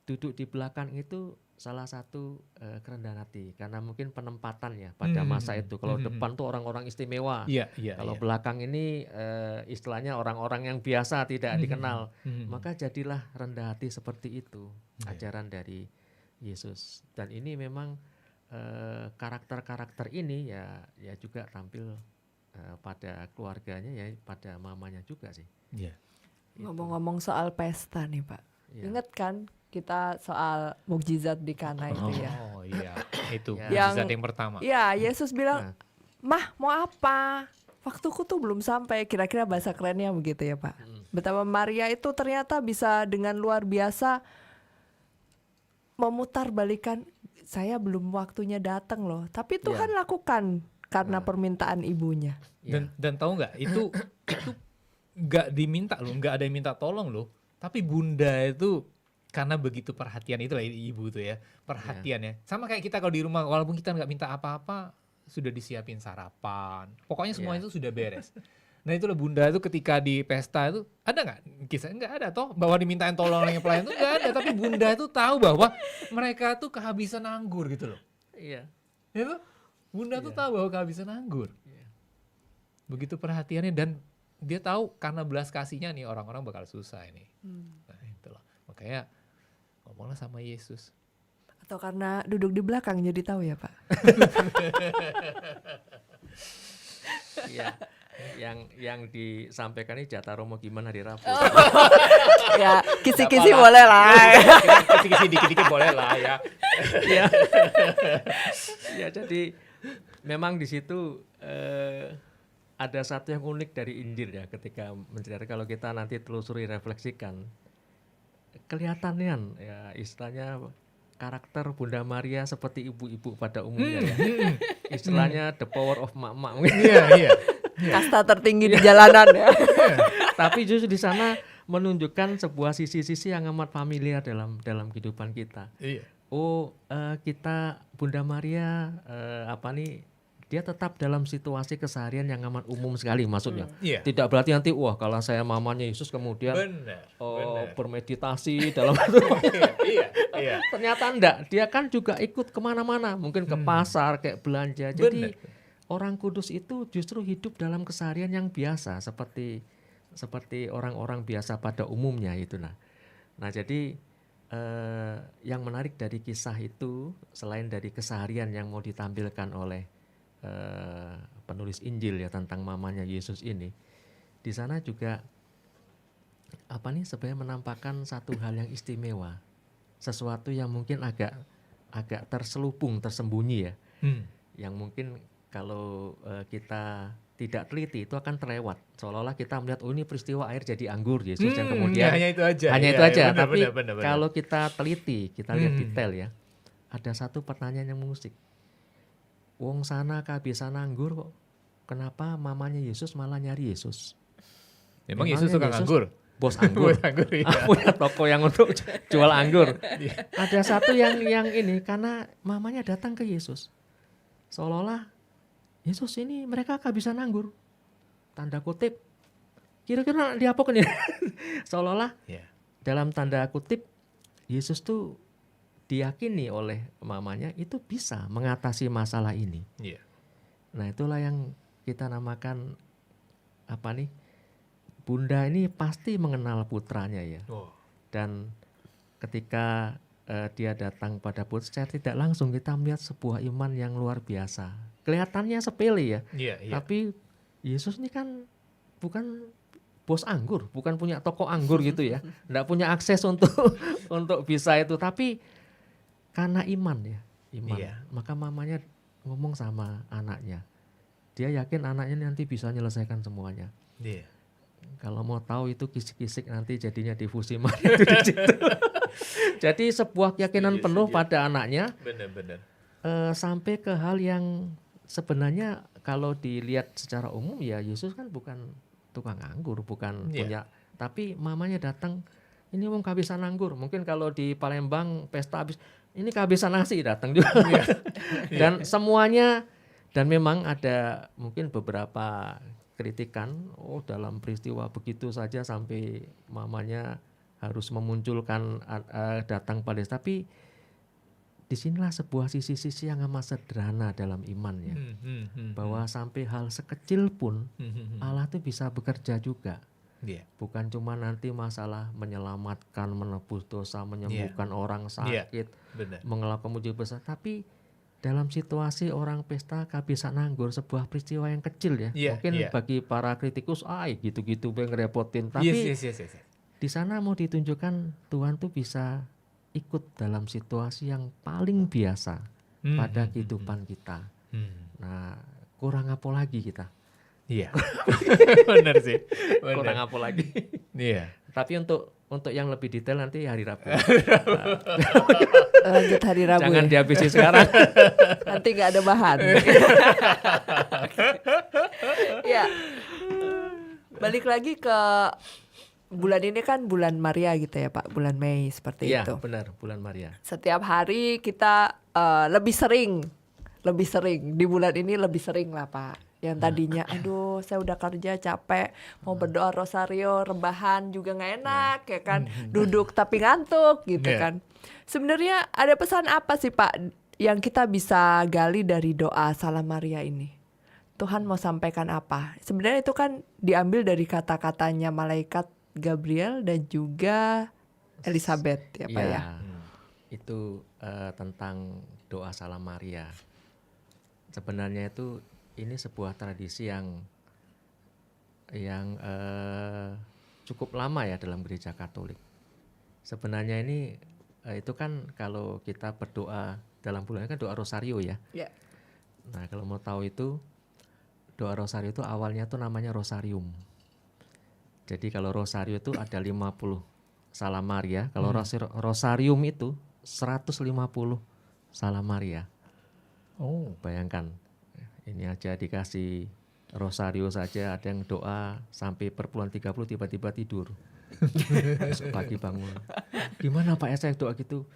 duduk di belakang itu salah satu kerendahan hati, karena mungkin penempatan ya pada masa itu. Kalau depan tuh orang-orang istimewa, kalau belakang ini istilahnya orang-orang yang biasa tidak dikenal, maka jadilah rendah hati seperti itu ajaran dari Yesus. Dan ini memang karakter-karakter ini ya juga tampil pada keluarganya, ya pada mamanya juga sih. Ngomong-ngomong soal pesta nih Pak, ingat kan kita soal mukjizat di Kana itu ya? Oh iya, itu yang mukjizat yang pertama. Ya, Yesus bilang, "Mah, mau apa? Waktuku tuh belum sampai." Kira-kira bahasa kerennya begitu ya Pak. Betapa Maria itu ternyata bisa dengan luar biasa memutarbalikkan, saya belum waktunya datang loh. Tapi Tuhan lakukan karena permintaan ibunya. Dan tahu nggak, itu nggak diminta loh, nggak ada yang minta tolong loh. Tapi bunda itu karena begitu perhatian, itulah ibu tuh ya, perhatiannya. Sama kayak kita kalau di rumah, walaupun kita nggak minta apa-apa, sudah disiapin sarapan. Pokoknya semua itu sudah beres. Nah itulah bunda itu ketika di pesta itu, ada nggak kisah? Nggak ada toh, bahwa dimintain tolong oleh pelayan itu nggak ada. Tapi bunda itu tahu bahwa mereka tuh kehabisan anggur gitu loh. Iya. Ya tuh, bunda tuh tahu bahwa kehabisan anggur. Begitu perhatiannya, dan dia tahu karena belas kasihnya nih orang-orang bakal susah ini. Nah itulah, makanya ngomonglah sama Yesus. Atau karena duduk di belakang jadi tahu ya Pak? Iya. Yang disampaikan ini jatah Romo gimana di Rabu. Ya, kisi-kisi boleh lah. Kisi-kisi dikit-dikit boleh lah ya. Ya, jadi memang di situ ada satu yang unik dari Injil ya, ketika menceritakan, kalau kita nanti telusuri refleksikan, kelihatannya ya istilahnya karakter Bunda Maria seperti ibu-ibu pada umumnya ya. Istilahnya the power of mak-mak. Iya. Kasta tertinggi di jalanan ya. Tapi justru di sana menunjukkan sebuah sisi-sisi yang amat familiar dalam kehidupan kita. Iya. Kita Bunda Maria dia tetap dalam situasi keseharian yang amat umum sekali maksudnya. Tidak berarti nanti kalau saya mamanya Yesus kemudian bermeditasi dalam Iya. Ternyata enggak, dia kan juga ikut kemana-mana, mungkin ke pasar kayak belanja. Jadi orang kudus itu justru hidup dalam keseharian yang biasa seperti orang-orang biasa pada umumnya itu. Nah jadi yang menarik dari kisah itu, selain dari keseharian yang mau ditampilkan oleh penulis Injil ya tentang mamanya Yesus ini, di sana juga sebenarnya menampakkan satu hal yang istimewa, sesuatu yang mungkin agak terselubung, tersembunyi ya, yang mungkin kalau kita tidak teliti itu akan terlewat, seolah-olah kita melihat ini peristiwa air jadi anggur Yesus yang kemudian hanya itu aja. Benar, tapi benar. kalau kita teliti, kita lihat detail ya, ada satu pertanyaan yang mengusik. Wong sana kehabisan anggur kok, kenapa mamanya Yesus malah nyari Yesus? Memang Yesus suka anggur? Bos anggur, punya toko yang untuk jual anggur. Ada satu yang ini, karena mamanya datang ke Yesus, seolah-olah Yesus ini mereka kehabisan anggur, tanda kutip. Kira-kira dia apa kan? Seolah-olah dalam tanda kutip Yesus tuh diyakini oleh mamanya itu bisa mengatasi masalah ini. Nah itulah yang kita namakan Bunda ini pasti mengenal putranya ya. Dan ketika dia datang pada putra, secara tidak langsung kita melihat sebuah iman yang luar biasa. Kelihatannya sepele ya. Tapi Yesus ini kan bukan bos anggur, bukan punya toko anggur gitu ya. Enggak punya akses untuk bisa itu, tapi karena iman. Maka mamanya ngomong sama anaknya. Dia yakin anaknya nanti bisa menyelesaikan semuanya. Kalau mau tahu itu kisik-kisik nanti jadinya difusi Maria itu di situ. Jadi sebuah keyakinan penuh pada anaknya. Benar. Sampai ke hal yang sebenarnya kalau dilihat secara umum ya Yesus kan bukan tukang anggur, bukan punya. Tapi mamanya datang, ini mau kehabisan anggur. Mungkin kalau di Palembang pesta habis, ini kehabisan nasi, datang juga. Dan semuanya, dan memang ada mungkin beberapa kritikan, dalam peristiwa begitu saja sampai mamanya harus memunculkan datang pada Yesus. Tapi disinilah sebuah sisi-sisi yang amat sederhana dalam iman ya. Bahwa sampai hal sekecil pun Allah tuh bisa bekerja juga. Bukan cuma nanti masalah menyelamatkan, menebus dosa, menyembuhkan orang sakit, melakukan mujizat besar. Tapi dalam situasi orang pesta kehabisan anggur, sebuah peristiwa yang kecil ya. Mungkin bagi para kritikus, gitu-gitu ngerepotin. Tapi di sana mau ditunjukkan Tuhan tuh bisa ikut dalam situasi yang paling biasa pada kehidupan kita. Nah, kurang apa lagi kita? Iya, benar sih. Kurang apa lagi? Iya. Tapi untuk yang lebih detail nanti hari Rabu. Lanjut hari Rabu. Jangan dihabisi sekarang. Nanti nggak ada bahan. Ya, balik lagi ke bulan ini kan bulan Maria gitu ya Pak, bulan Mei seperti itu. Iya benar, bulan Maria. Setiap hari kita lebih sering di bulan ini lebih sering lah Pak. Yang tadinya aduh saya udah kerja capek, mau berdoa rosario, rebahan juga nggak enak ya kan, duduk tapi ngantuk gitu kan. Sebenarnya ada pesan apa sih Pak yang kita bisa gali dari doa Salam Maria ini? Tuhan mau sampaikan apa? Sebenarnya itu kan diambil dari kata-katanya malaikat Gabriel dan juga Elizabeth ya Pak ya. Itu tentang doa Salam Maria. Sebenarnya itu ini sebuah tradisi yang cukup lama ya dalam gereja Katolik. Sebenarnya ini itu kan kalau kita berdoa dalam bulan ini kan doa rosario ya. Nah kalau mau tahu itu doa rosario itu awalnya tuh namanya rosarium. Jadi kalau rosario itu ada 50 Salam Maria. Kalau rosarium itu 150 Salam Maria. Oh, bayangkan. Ini aja dikasih rosario saja, ada yang doa sampai perpuluhan 30 tiba-tiba tidur. Besok pagi bangun. Gimana Pak saya doa gitu?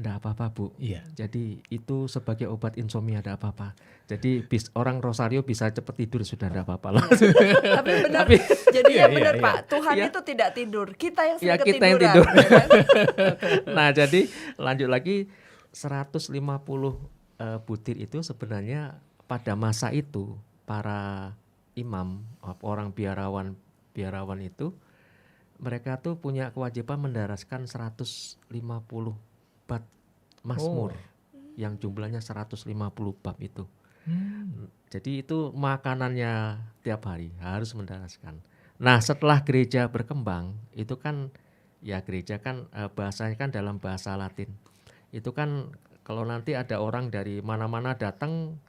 Enggak apa-apa Bu. Iya. Jadi itu sebagai obat insomnia, enggak apa-apa. Jadi orang rosario bisa cepat tidur sudah enggak apa-apa lah. Tapi benar. Jadinya benar Pak. Tuhan itu tidak tidur. Kita yang sering ketiduran. Yang tidur. Nah jadi lanjut lagi 150 butir itu sebenarnya pada masa itu para imam, orang biarawan itu mereka tuh punya kewajiban mendaraskan 150 bab Mazmur yang jumlahnya 150 bab itu. Jadi itu makanannya tiap hari harus mendaraskan. Nah setelah gereja berkembang itu kan ya gereja kan bahasanya kan dalam bahasa Latin. Itu kan kalau nanti ada orang dari mana-mana datang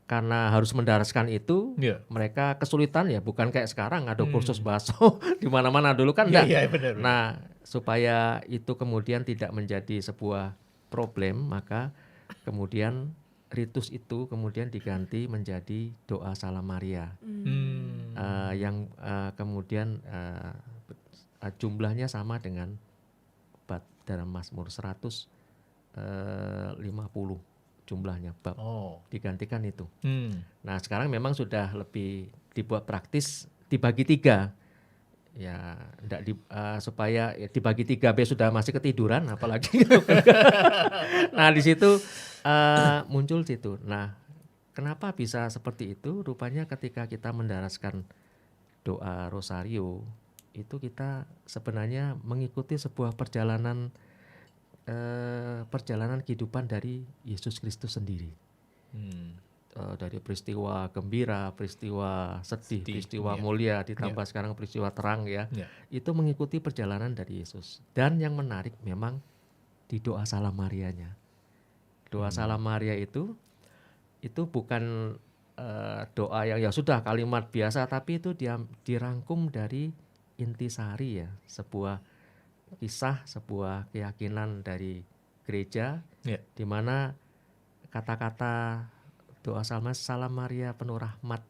karena harus mendaraskan itu, mereka kesulitan ya, bukan kayak sekarang ada kursus bahasa di mana-mana dulu kan enggak. Benar. Nah, supaya itu kemudian tidak menjadi sebuah problem, maka kemudian ritus itu kemudian diganti menjadi doa Salam Maria. Yang kemudian jumlahnya sama dengan dalam Mazmur 150 jumlahnya bab digantikan itu. Nah sekarang memang sudah lebih dibuat praktis dibagi 3 ya, supaya dibagi 3 biar sudah masih ketiduran apalagi. Nah di situ muncul situ. Nah kenapa bisa seperti itu? Rupanya ketika kita mendaraskan doa rosario itu kita sebenarnya mengikuti sebuah perjalanan kehidupan dari Yesus Kristus sendiri. Dari peristiwa gembira, peristiwa sedih, peristiwa mulia, ditambah sekarang peristiwa terang ya. Itu mengikuti perjalanan dari Yesus. Dan yang menarik memang di doa Salam Marianya. Doa Salam Maria itu bukan doa yang ya sudah kalimat biasa, tapi itu dia dirangkum dari intisari ya, sebuah kisah, sebuah keyakinan dari gereja, di mana kata-kata doa Salam Maria penuh rahmat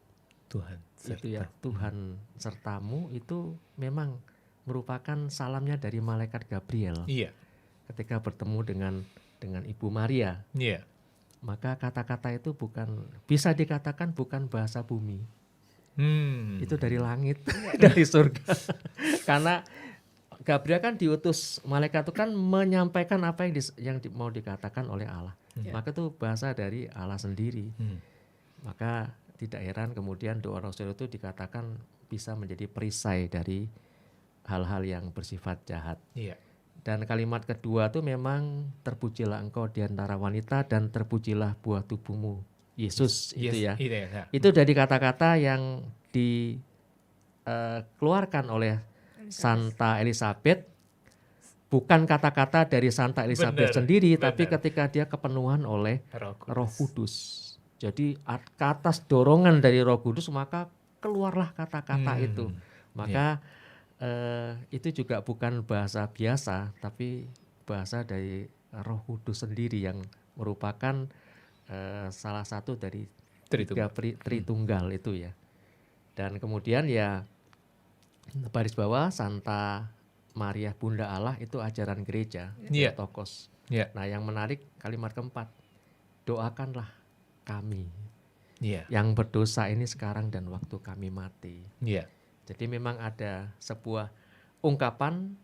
Tuhan itu ya, Tuhan sertamu, itu memang merupakan salamnya dari malaikat Gabriel. Ketika bertemu dengan Ibu Maria, maka kata-kata itu bisa dikatakan bukan bahasa bumi, itu dari langit, dari surga, karena Gabriel kan diutus malaikat itu kan menyampaikan apa yang mau dikatakan oleh Allah. Maka itu bahasa dari Allah sendiri. Maka tidak heran kemudian doa Rasul itu dikatakan bisa menjadi perisai dari hal-hal yang bersifat jahat. Iya. Dan kalimat kedua itu memang terpujilah engkau di antara wanita dan terpujilah buah tubuhmu, Yesus. Itu ya. Itu dari kata-kata yang dikeluarkan oleh Santa Elizabeth, bukan kata-kata dari Santa Elizabeth sendiri, tapi ketika dia kepenuhan oleh Roh Kudus. Jadi ke atas dorongan dari Roh Kudus maka keluarlah kata-kata itu. Maka itu juga bukan bahasa biasa, tapi bahasa dari Roh Kudus sendiri yang merupakan salah satu dari Tritunggal itu ya. Dan kemudian ya baris bawah Santa Maria Bunda Allah itu ajaran gereja, Theotokos. Nah yang menarik kalimat keempat, doakanlah kami yang berdosa ini sekarang dan waktu kami mati. Jadi memang ada sebuah ungkapan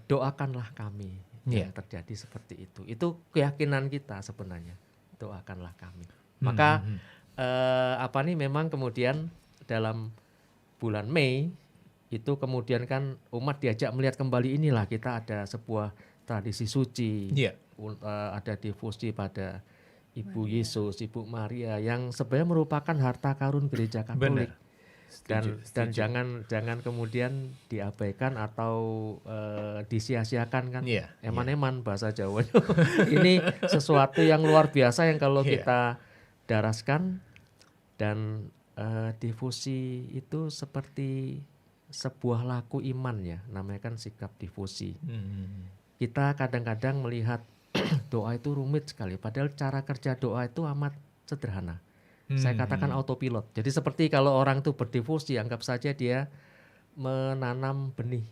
doakanlah kami yang terjadi seperti itu. Itu keyakinan kita sebenarnya, doakanlah kami. Maka memang kemudian dalam bulan Mei itu kemudian kan umat diajak melihat kembali inilah kita ada sebuah tradisi suci, ada devosi pada Ibu Yesus, Ibu Maria yang sebenarnya merupakan harta karun gereja Katolik. Dan jangan kemudian diabaikan atau disia-siakan kan. Eman-eman bahasa Jawanya. Ini sesuatu yang luar biasa yang kalau kita daraskan dan devosi itu seperti sebuah laku iman ya, namanya kan sikap devosi. Kita kadang-kadang melihat doa itu rumit sekali, padahal cara kerja doa itu amat sederhana. Saya katakan autopilot. Jadi seperti kalau orang itu berdevosi, anggap saja dia menanam benih.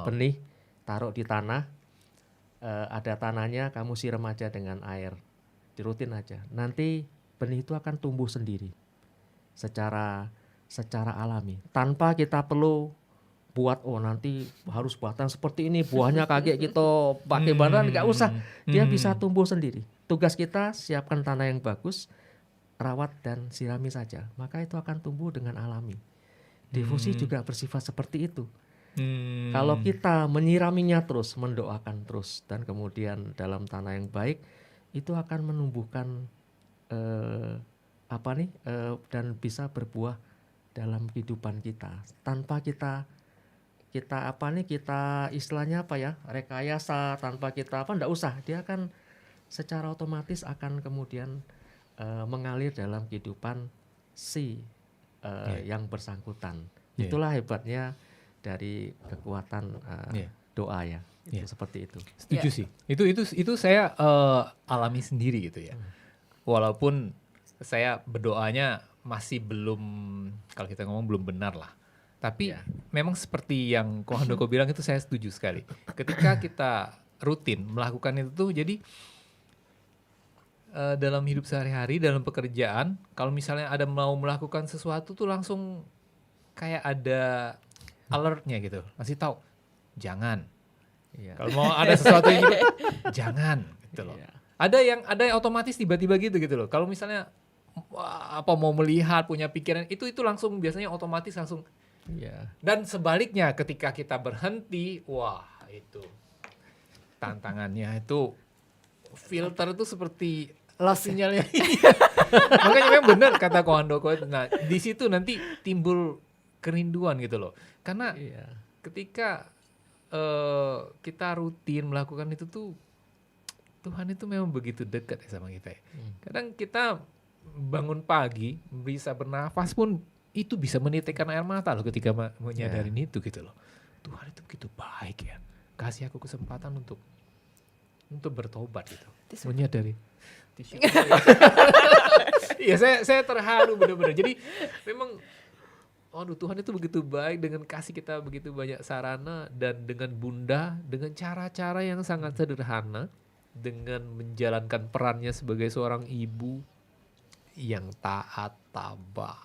Benih taruh di tanah, ada tanahnya, kamu siram aja dengan air, dirutin aja. Nanti benih itu akan tumbuh sendiri, secara alami, tanpa kita perlu buat nanti harus buatan seperti ini, buahnya kaget kita pakai bahan, nggak usah, dia bisa tumbuh sendiri. Tugas kita siapkan tanah yang bagus, rawat dan sirami saja, maka itu akan tumbuh dengan alami. Devosi juga bersifat seperti itu. Kalau kita menyiraminya terus, mendoakan terus, dan kemudian dalam tanah yang baik, itu akan menumbuhkan dan bisa berbuah dalam kehidupan kita tanpa kita istilahnya rekayasa, tanpa kita enggak usah, dia akan secara otomatis akan kemudian mengalir dalam kehidupan yang bersangkutan. Itulah hebatnya dari kekuatan doa ya. Seperti itu. Setuju sih. Itu saya alami sendiri gitu ya. Walaupun saya berdoanya masih belum, kalau kita ngomong belum benar lah. Tapi memang seperti yang Ko Handoko bilang itu saya setuju sekali. Ketika kita rutin melakukan itu tuh, jadi dalam hidup sehari-hari, dalam pekerjaan, kalau misalnya ada mau melakukan sesuatu tuh langsung kayak ada alertnya gitu. Masih tahu, jangan. Kalau mau ada sesuatu yang gitu, jangan gitu loh. Ada yang otomatis tiba-tiba gitu loh. Kalau misalnya mau melihat, punya pikiran itu langsung biasanya otomatis langsung. Dan sebaliknya ketika kita berhenti, wah itu tantangannya itu filter itu seperti sinyalnya. Makanya memang benar kata Ko Handoko. Nah di situ nanti timbul kerinduan gitu loh. Karena ketika kita rutin melakukan itu tuh, Tuhan itu memang begitu dekat ya sama kita ya. Kadang kita bangun pagi bisa bernafas pun itu bisa menitikkan air mata loh ketika menyadarin itu gitu loh. Tuhan itu begitu baik ya, kasih aku kesempatan untuk bertobat gitu. Menyadari. Iya saya terharu benar-benar. Jadi memang Tuhan itu begitu baik dengan kasih kita begitu banyak sarana, dan dengan Bunda dengan cara-cara yang sangat sederhana, dengan menjalankan perannya sebagai seorang ibu yang taat, tabah,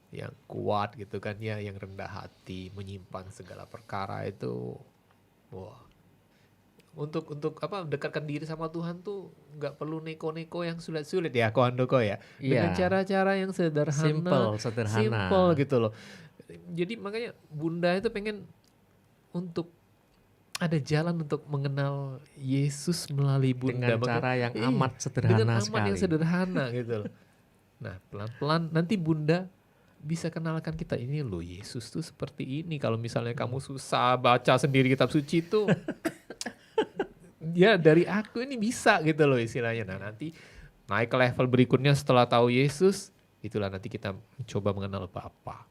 yang kuat gitu kan ya, yang rendah hati, menyimpan segala perkara itu Wah. Untuk dekatkan diri sama Tuhan tuh nggak perlu neko-neko yang sulit-sulit ya, Ko Handoko ya. Dengan Iya. cara-cara yang sederhana, Sederhana. simple gitu loh. Jadi makanya Bunda itu pengen untuk ada jalan untuk mengenal Yesus melalui Bunda. Dengan cara yang amat dengan sederhana amat sekali. yang sederhana gitu loh. Nah, pelan-pelan nanti Bunda bisa kenalkan kita, ini loh Yesus tuh seperti ini. Kalau misalnya kamu susah baca sendiri kitab suci tuh ya dari aku ini bisa gitu loh istilahnya. Nah, nanti naik ke level berikutnya setelah tahu Yesus, itulah nanti kita coba mengenal Bapa.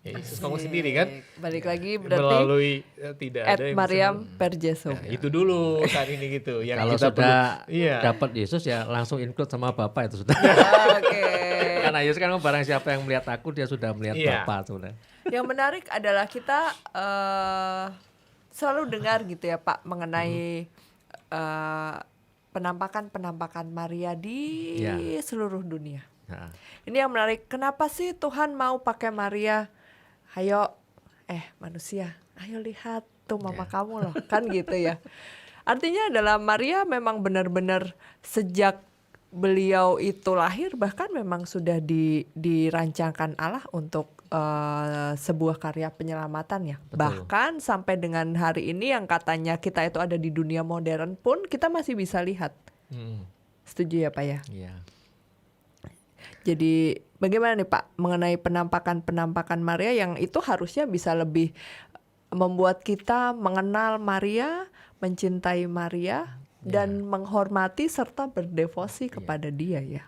Ya, Yesus kamu sendiri kan Balik lagi berarti melalui tidak ada yang Mariam bisa. Perjeso. Nah, itu dulu saat ini gitu. Yang Kalau kita sudah iya. dapat Yesus ya langsung include sama Bapa itu sudah. Oke. Karena Yesus kan barang siapa yang melihat aku dia sudah melihat Iya. Bapa sudah. Yang menarik adalah kita selalu dengar gitu ya Pak mengenai penampakan-penampakan Maria di Ya. seluruh dunia. Nah, Ini yang menarik. Kenapa sih Tuhan mau pakai Maria? Ayo, manusia, ayo lihat tuh mama kamu loh, kan gitu ya. Artinya adalah Maria memang benar-benar sejak beliau itu lahir bahkan memang sudah dirancangkan Allah untuk sebuah karya penyelamatan ya. Betul. Bahkan sampai dengan hari ini yang katanya kita itu ada di dunia modern pun kita masih bisa lihat. Setuju ya Pak ya? iya. Jadi bagaimana nih Pak mengenai penampakan-penampakan Maria yang itu harusnya bisa lebih membuat kita mengenal Maria, mencintai Maria, dan menghormati serta berdevosi kepada dia ya.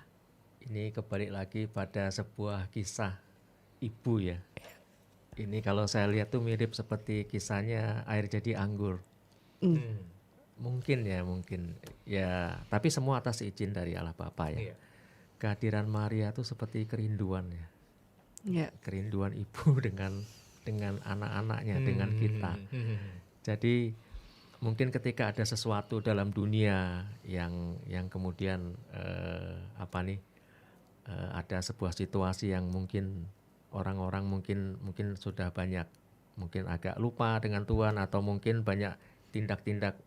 Ini kebalik lagi pada sebuah kisah ibu ya. Ini kalau saya lihat tuh mirip seperti kisahnya air jadi anggur. Mungkin ya, tapi semua atas izin dari Allah Bapa ya. Iya. Kehadiran Maria itu seperti kerinduan ya. Ya. Kerinduan ibu dengan anak-anaknya, dengan kita. Jadi mungkin ketika ada sesuatu dalam dunia yang kemudian ada sebuah situasi yang mungkin orang-orang mungkin sudah banyak mungkin agak lupa dengan Tuhan atau mungkin banyak tindak-tindak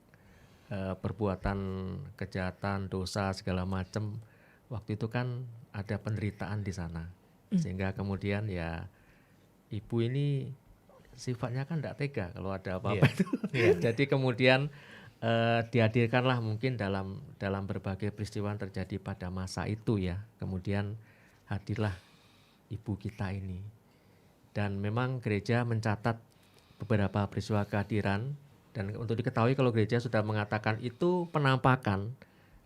perbuatan kejahatan, dosa segala macam. Waktu itu kan ada penderitaan di sana, sehingga kemudian ya ibu ini sifatnya kan tidak tega kalau ada apa-apa itu. Jadi kemudian dihadirkanlah mungkin dalam berbagai peristiwa yang terjadi pada masa itu ya. Kemudian hadirlah ibu kita ini, dan memang gereja mencatat beberapa peristiwa kehadiran, dan untuk diketahui kalau gereja sudah mengatakan itu penampakan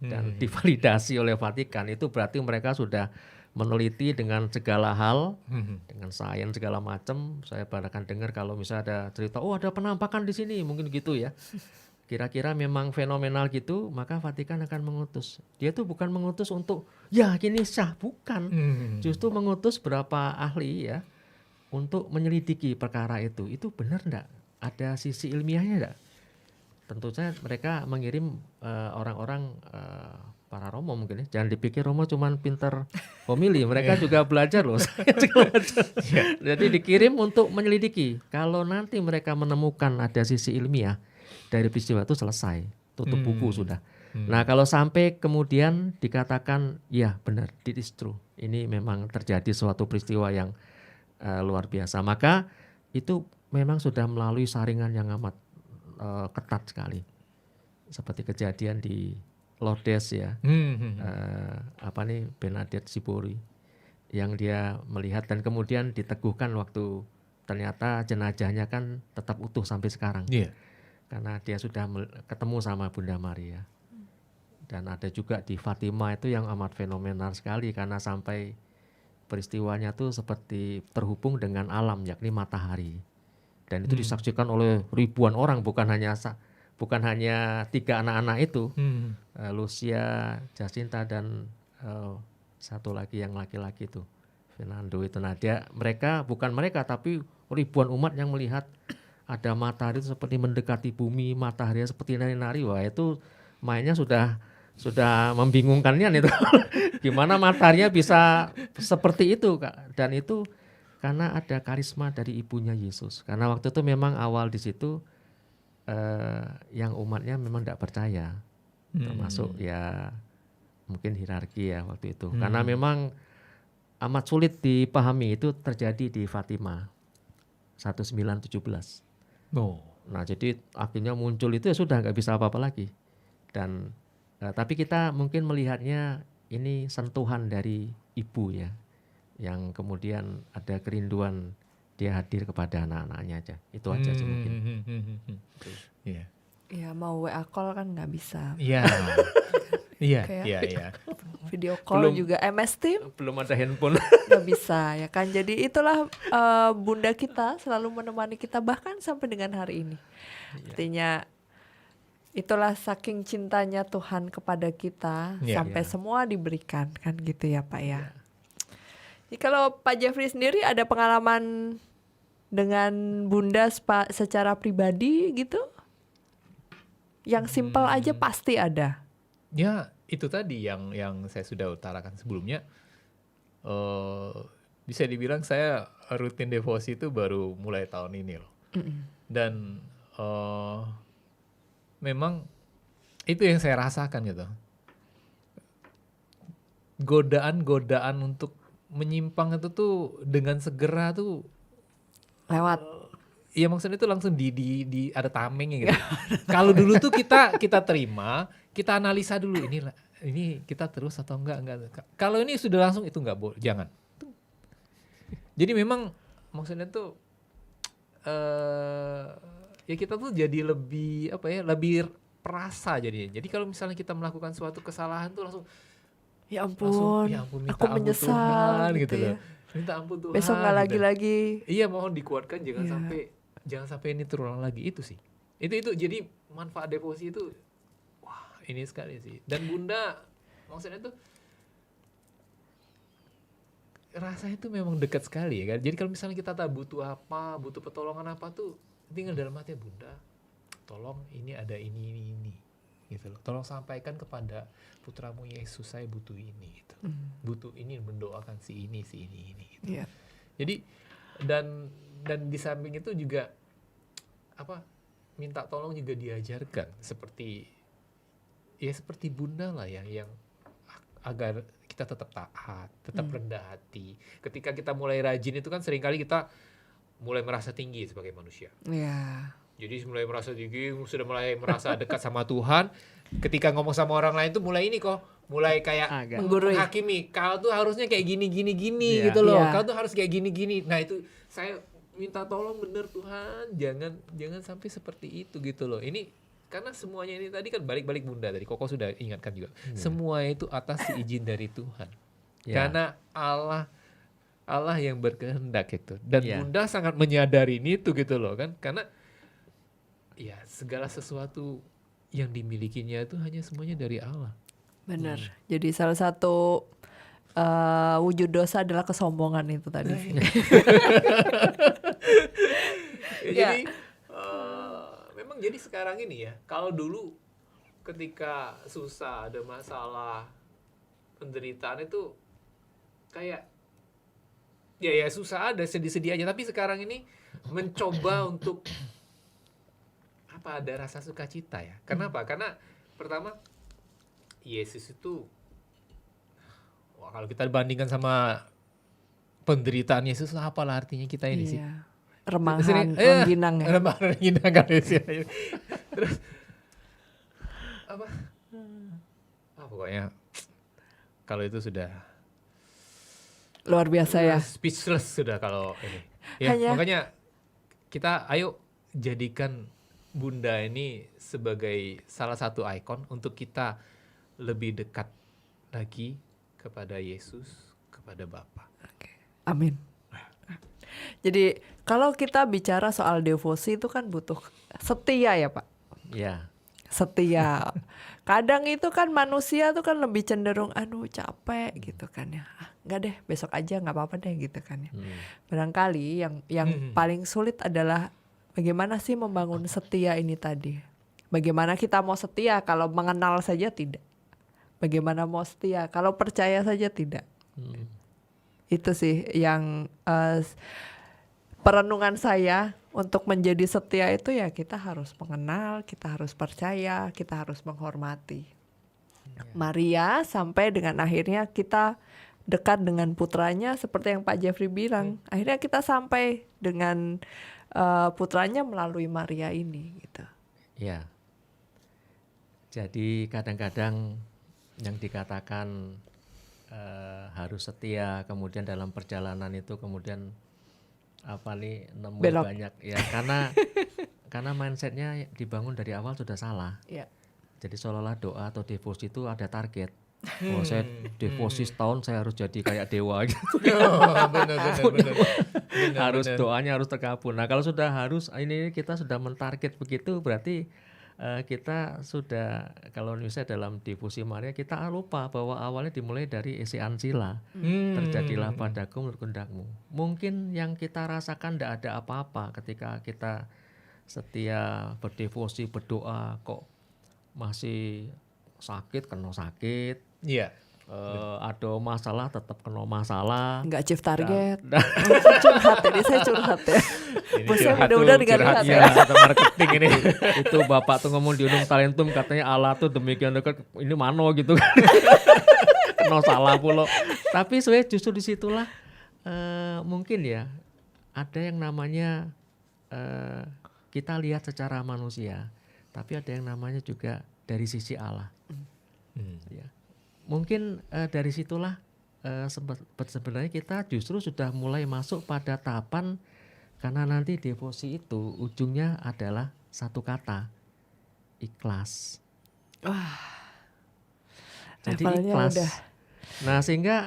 dan divalidasi oleh Vatikan, itu berarti mereka sudah meneliti dengan segala hal, dengan sains segala macam. Saya bahkan dengar kalau misalnya ada cerita, oh ada penampakan di sini, mungkin gitu ya. Kira-kira memang fenomenal gitu, maka Vatikan akan mengutus. Dia tuh bukan mengutus untuk ya gini sah, bukan. Justru mengutus berapa ahli ya untuk menyelidiki perkara itu. Itu benar enggak? Ada sisi ilmiahnya enggak? Tentu saja mereka mengirim orang-orang para romo mungkin ya. Jangan dipikir romo cuman pinter homili, mereka juga belajar loh. Jadi dikirim untuk menyelidiki. Kalau nanti mereka menemukan ada sisi ilmiah dari peristiwa itu, selesai, tutup buku sudah. Nah kalau sampai kemudian dikatakan ya benar, it is true, ini memang terjadi suatu peristiwa yang luar biasa, maka itu memang sudah melalui saringan yang amat ketat sekali, seperti kejadian di Lourdes ya, Bernadette Sibori, yang dia melihat dan kemudian diteguhkan waktu ternyata jenazahnya kan tetap utuh sampai sekarang, karena dia sudah ketemu sama Bunda Maria. Dan ada juga di Fatima itu yang amat fenomenal sekali, karena sampai peristiwanya tuh seperti terhubung dengan alam, yakni matahari. Dan itu disaksikan oleh ribuan orang, bukan hanya 3 anak-anak itu, Lucia, Jacinta, dan satu lagi yang laki-laki itu, Fernando itu. Nah bukan mereka tapi ribuan umat yang melihat ada matahari itu seperti mendekati bumi, matahari seperti nari-nari. Wah itu mainnya sudah membingungkannya itu. Gimana mataharinya bisa seperti itu, Kak? Dan itu karena ada karisma dari ibunya Yesus. Karena waktu itu memang awal di situ yang umatnya memang tidak percaya, termasuk ya mungkin hierarki ya waktu itu. Karena memang amat sulit dipahami, itu terjadi di Fatima 1917. Oh. Nah jadi akhirnya muncul itu ya sudah nggak bisa apa-apa lagi. Dan tapi kita mungkin melihatnya ini sentuhan dari ibu ya, yang kemudian ada kerinduan dia hadir kepada anak-anaknya aja. Itu aja sih mungkin. Iya. Ya mau WA call kan nggak bisa. Iya. Iya, Kayak- iya. Video call Belum. juga MS Team Belum ada handphone. nggak bisa ya kan. Jadi itulah bunda kita selalu menemani kita bahkan sampai dengan hari ini. Artinya itulah saking cintanya Tuhan kepada kita Iya. sampai semua diberikan kan gitu ya Pak ya. Jadi kalau Pak Jeffrey sendiri ada pengalaman dengan bunda secara pribadi gitu? Yang simpel aja pasti ada. Ya, itu tadi yang saya sudah utarakan sebelumnya. Bisa dibilang saya rutin devosi itu baru mulai tahun ini loh. Dan memang itu yang saya rasakan gitu. Godaan-godaan untuk menyimpang itu tuh dengan segera tuh, Lewat. ya maksudnya itu langsung di ada tamengnya gitu. Kalau dulu tuh kita terima, kita analisa dulu ini kita terus atau enggak. Kalau ini sudah langsung itu enggak boleh, jangan. Jadi memang maksudnya tuh ya kita tuh jadi lebih lebih perasa jadinya. Jadi kalau misalnya kita melakukan suatu kesalahan tuh langsung Ya ampun, ya ampun, minta aku ampun menyesal Tuhan, gitu ya. loh. Minta ampun Tuhan. Besok nggak gitu. lagi-lagi. Iya, mohon dikuatkan Iya. jangan sampai ini terulang lagi, itu sih. Itu jadi manfaat devosi itu wah, ini sekali sih. Dan Bunda maksudnya tuh rasanya tuh memang dekat sekali ya kan. Jadi kalau misalnya kita tak butuh apa, butuh pertolongan apa tuh tinggal dalam hati, Bunda, tolong ini ada ini gitu loh. Tolong sampaikan kepada putramu Yesus, saya butuh ini gitu. Butuh ini, mendoakan si ini gitu. Iya. Jadi dan di samping itu juga minta tolong juga diajarkan seperti Bunda lah ya, yang agar kita tetap taat, tetap rendah hati. Ketika kita mulai rajin itu kan seringkali kita mulai merasa tinggi sebagai manusia. Iya. Jadi mulai merasa tinggi, sudah mulai merasa dekat sama Tuhan. Ketika ngomong sama orang lain tuh mulai kayak Agak. Menggurui. menghakimi. Kau tuh harusnya kayak gini Iya. gitu loh. Iya. Kau tuh harus kayak gini. Nah itu saya minta tolong bener Tuhan, jangan sampai seperti itu gitu loh. Ini karena semuanya ini tadi kan balik Bunda tadi Koko sudah ingatkan juga. Semua itu atas izin dari Tuhan. Ya. Karena Allah yang berkehendak itu. Dan Ya. Bunda sangat menyadari itu gitu loh kan. Karena ya segala sesuatu yang dimilikinya itu hanya semuanya dari Allah. Benar. Jadi salah satu wujud dosa adalah kesombongan itu tadi. Jadi memang jadi sekarang ini ya, kalau dulu ketika susah, ada masalah, penderitaan itu kayak ya susah, ada sedih-sedih aja. Tapi sekarang ini mencoba untuk ada rasa sukacita ya. Kenapa? Karena pertama Yesus itu kalau kita bandingkan sama penderitaan Yesus, apalah artinya kita ini sih? Iya. Remahan, Sering- rengginang ya. Rengginang kan Yesus. Terus pokoknya kalau itu sudah Luar biasa ya. speechless sudah kalau ini. Ya, Hanya- makanya kita ayo jadikan Bunda ini sebagai salah satu ikon untuk kita lebih dekat lagi kepada Yesus, kepada Bapa. Amin. Jadi kalau kita bicara soal devosi itu kan butuh setia ya Pak. Ya. Setia. Kadang itu kan manusia tuh kan lebih cenderung aduh capek gitu kan ya. Enggak deh, besok aja nggak apa-apa deh gitu kan ya. Barangkali yang paling sulit adalah bagaimana sih membangun setia ini tadi. Bagaimana kita mau setia kalau mengenal saja tidak. Bagaimana mau setia kalau percaya saja tidak. Itu sih yang perenungan saya untuk menjadi setia itu ya kita harus mengenal, kita harus percaya, kita harus menghormati. Maria sampai dengan akhirnya kita dekat dengan putranya seperti yang Pak Jeffrey bilang. Akhirnya kita sampai dengan putranya melalui Maria ini gitu. Ya. Jadi kadang-kadang yang dikatakan harus setia, kemudian dalam perjalanan itu kemudian nemu belok. banyak ya karena mindsetnya dibangun dari awal sudah salah. Ya. Jadi seolah-olah doa atau devosi itu ada target. Oh, saya devosi setahun saya harus jadi kayak dewa gitu. Benar. Harus doanya harus terkabul. Nah, kalau sudah harus ini kita sudah mentarget begitu berarti kita sudah, kalau misalnya dalam devosi Maria kita lupa bahwa awalnya dimulai dari isi Ansila. Terjadilah padaku menurut kehendakmu. Mungkin yang kita rasakan tidak ada apa-apa ketika kita setia berdevosi berdoa kok masih sakit kena sakit. Iya. Ada masalah tetap kena masalah. Nggak achieve target. Curhat ini saya curhat ya. Ini Bosnya curhat mudah-mudahan tuh, nggak curhat lihat ya, ya. atau marketing ini. Itu bapak tuh ngomong di Unum Talentum katanya Allah tuh demikian dekat ini mano gitu kan. Kena salah pula. Tapi sebenarnya justru disitulah mungkin ya ada yang namanya kita lihat secara manusia, tapi ada yang namanya juga dari sisi Allah. Ya. Mungkin dari situlah sebenarnya kita justru sudah mulai masuk pada tahapan, karena nanti devosi itu ujungnya adalah satu kata, ikhlas. Jadi Levelnya ikhlas. udah. Nah sehingga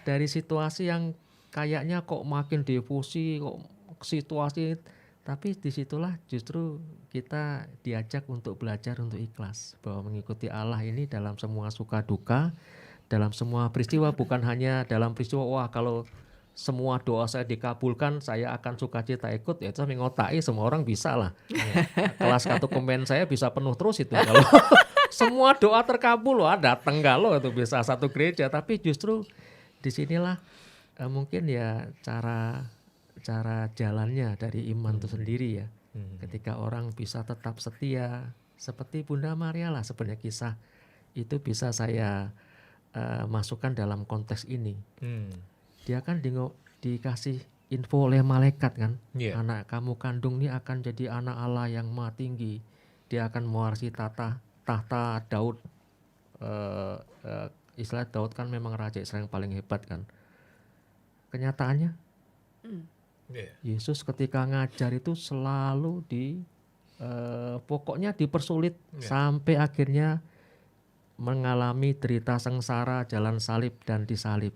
dari situasi yang kayaknya kok makin devosi, kok situasi, tapi disitulah justru kita diajak untuk belajar untuk ikhlas, bahwa mengikuti Allah ini dalam semua suka duka, dalam semua peristiwa, bukan hanya dalam peristiwa wah kalau semua doa saya dikabulkan saya akan sukacita ikut, ya itu mengotai semua orang bisa lah. Kelas kartu komen saya bisa penuh terus itu kalau semua doa terkabul, wah datang kalau itu bisa satu gereja. Tapi justru disinilah mungkin ya cara jalannya dari iman itu sendiri ya. Ketika orang bisa tetap setia seperti Bunda Maria lah, sebenarnya kisah itu bisa saya masukkan dalam konteks ini. Dia kan dikasih info oleh malaikat kan, anak kamu kandung ini akan jadi anak Allah yang maha tinggi, dia akan mewarisi tahta Daud. Istilah Daud kan memang raja Israel yang paling hebat kan. Kenyataannya Yesus ketika ngajar itu selalu pokoknya dipersulit sampai akhirnya mengalami derita sengsara, jalan salib dan disalib.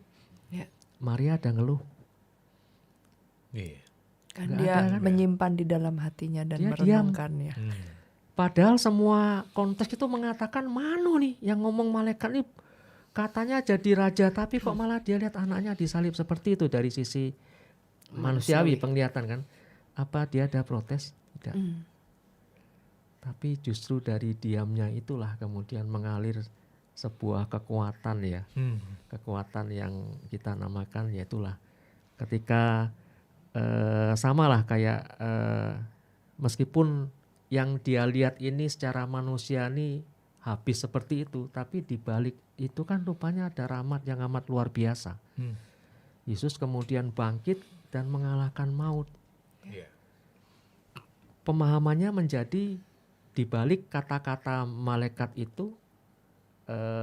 Maria ada ngeluh. Kan dia menyimpan di dalam hatinya dan Dia merenungkannya. Padahal semua konteks itu mengatakan mano nih yang ngomong malaikat ini katanya jadi raja, tapi kok malah dia lihat anaknya disalib seperti itu. Dari sisi manusiawi penglihatan kan, apa dia ada protes? Tidak. Tapi justru dari diamnya itulah kemudian mengalir sebuah kekuatan ya, kekuatan yang kita namakan yaitulah ketika samalah kayak meskipun yang dia lihat ini secara manusia ini habis seperti itu, tapi di balik itu kan rupanya ada rahmat yang amat luar biasa. Yesus kemudian bangkit dan mengalahkan maut. Pemahamannya menjadi di balik kata-kata malaikat itu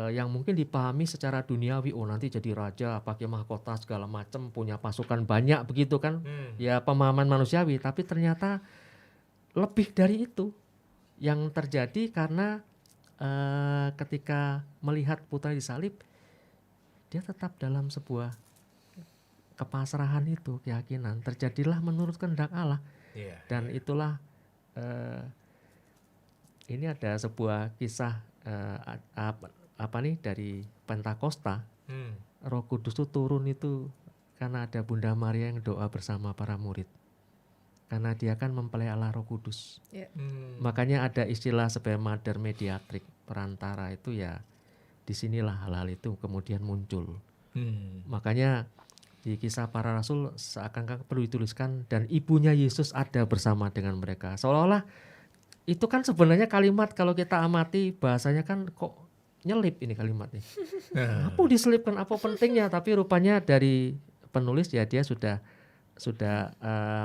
yang mungkin dipahami secara duniawi, oh nanti jadi raja, pakai mahkota segala macam, punya pasukan banyak begitu kan, ya pemahaman manusiawi. Tapi ternyata lebih dari itu yang terjadi karena ketika melihat putra disalib, dia tetap dalam sebuah kepasrahan itu, keyakinan terjadilah menurut kehendak Allah. Dan itulah ini ada sebuah kisah dari Pentakosta. Roh Kudus itu turun itu karena ada Bunda Maria yang doa bersama para murid. Karena dia kan mempelihara Roh Kudus. Makanya ada istilah sebagai mother mediatrix, perantara itu ya disinilah hal-hal itu kemudian muncul. Makanya Di Kisah Para Rasul seakan-akan perlu dituliskan dan ibunya Yesus ada bersama dengan mereka. Seolah-olah itu kan sebenarnya kalimat kalau kita amati bahasanya kan kok nyelip ini kalimatnya. Apa diselipkan, apa pentingnya? Tapi rupanya dari penulis ya dia sudah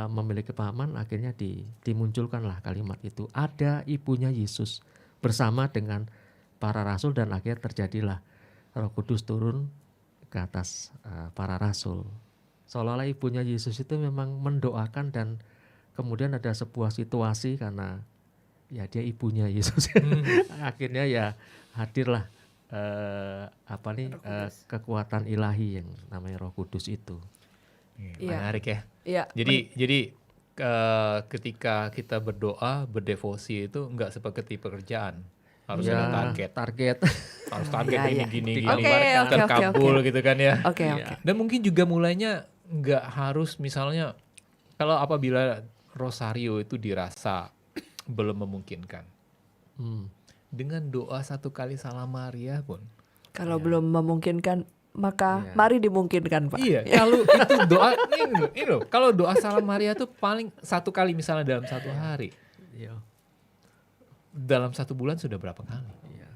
memiliki pemahaman, akhirnya dimunculkanlah kalimat itu. Ada ibunya Yesus bersama dengan para rasul dan akhirnya terjadilah Roh Kudus turun ke atas para rasul. Seolah-olah ibunya Yesus itu memang mendoakan dan kemudian ada sebuah situasi karena ya dia ibunya Yesus. Akhirnya ya hadirlah kekuatan ilahi yang namanya Roh Kudus itu. Iya. Menarik ya. Iya. Jadi ketika kita berdoa, berdevosi itu enggak seperti pekerjaan. Harus ada target. Harus target gini. Oke. Terkabul gitu kan ya. Oke. Dan mungkin juga mulainya enggak harus misalnya kalau apabila rosario itu dirasa belum memungkinkan. Dengan doa 1 kali Salam Maria pun. Kalau belum memungkinkan maka mari dimungkinkan, Pak. Iya, kalau itu doa ini loh. Kalau doa Salam Maria itu paling 1 kali misalnya dalam 1 hari. Iya. Dalam 1 bulan sudah berapa kali? Iya.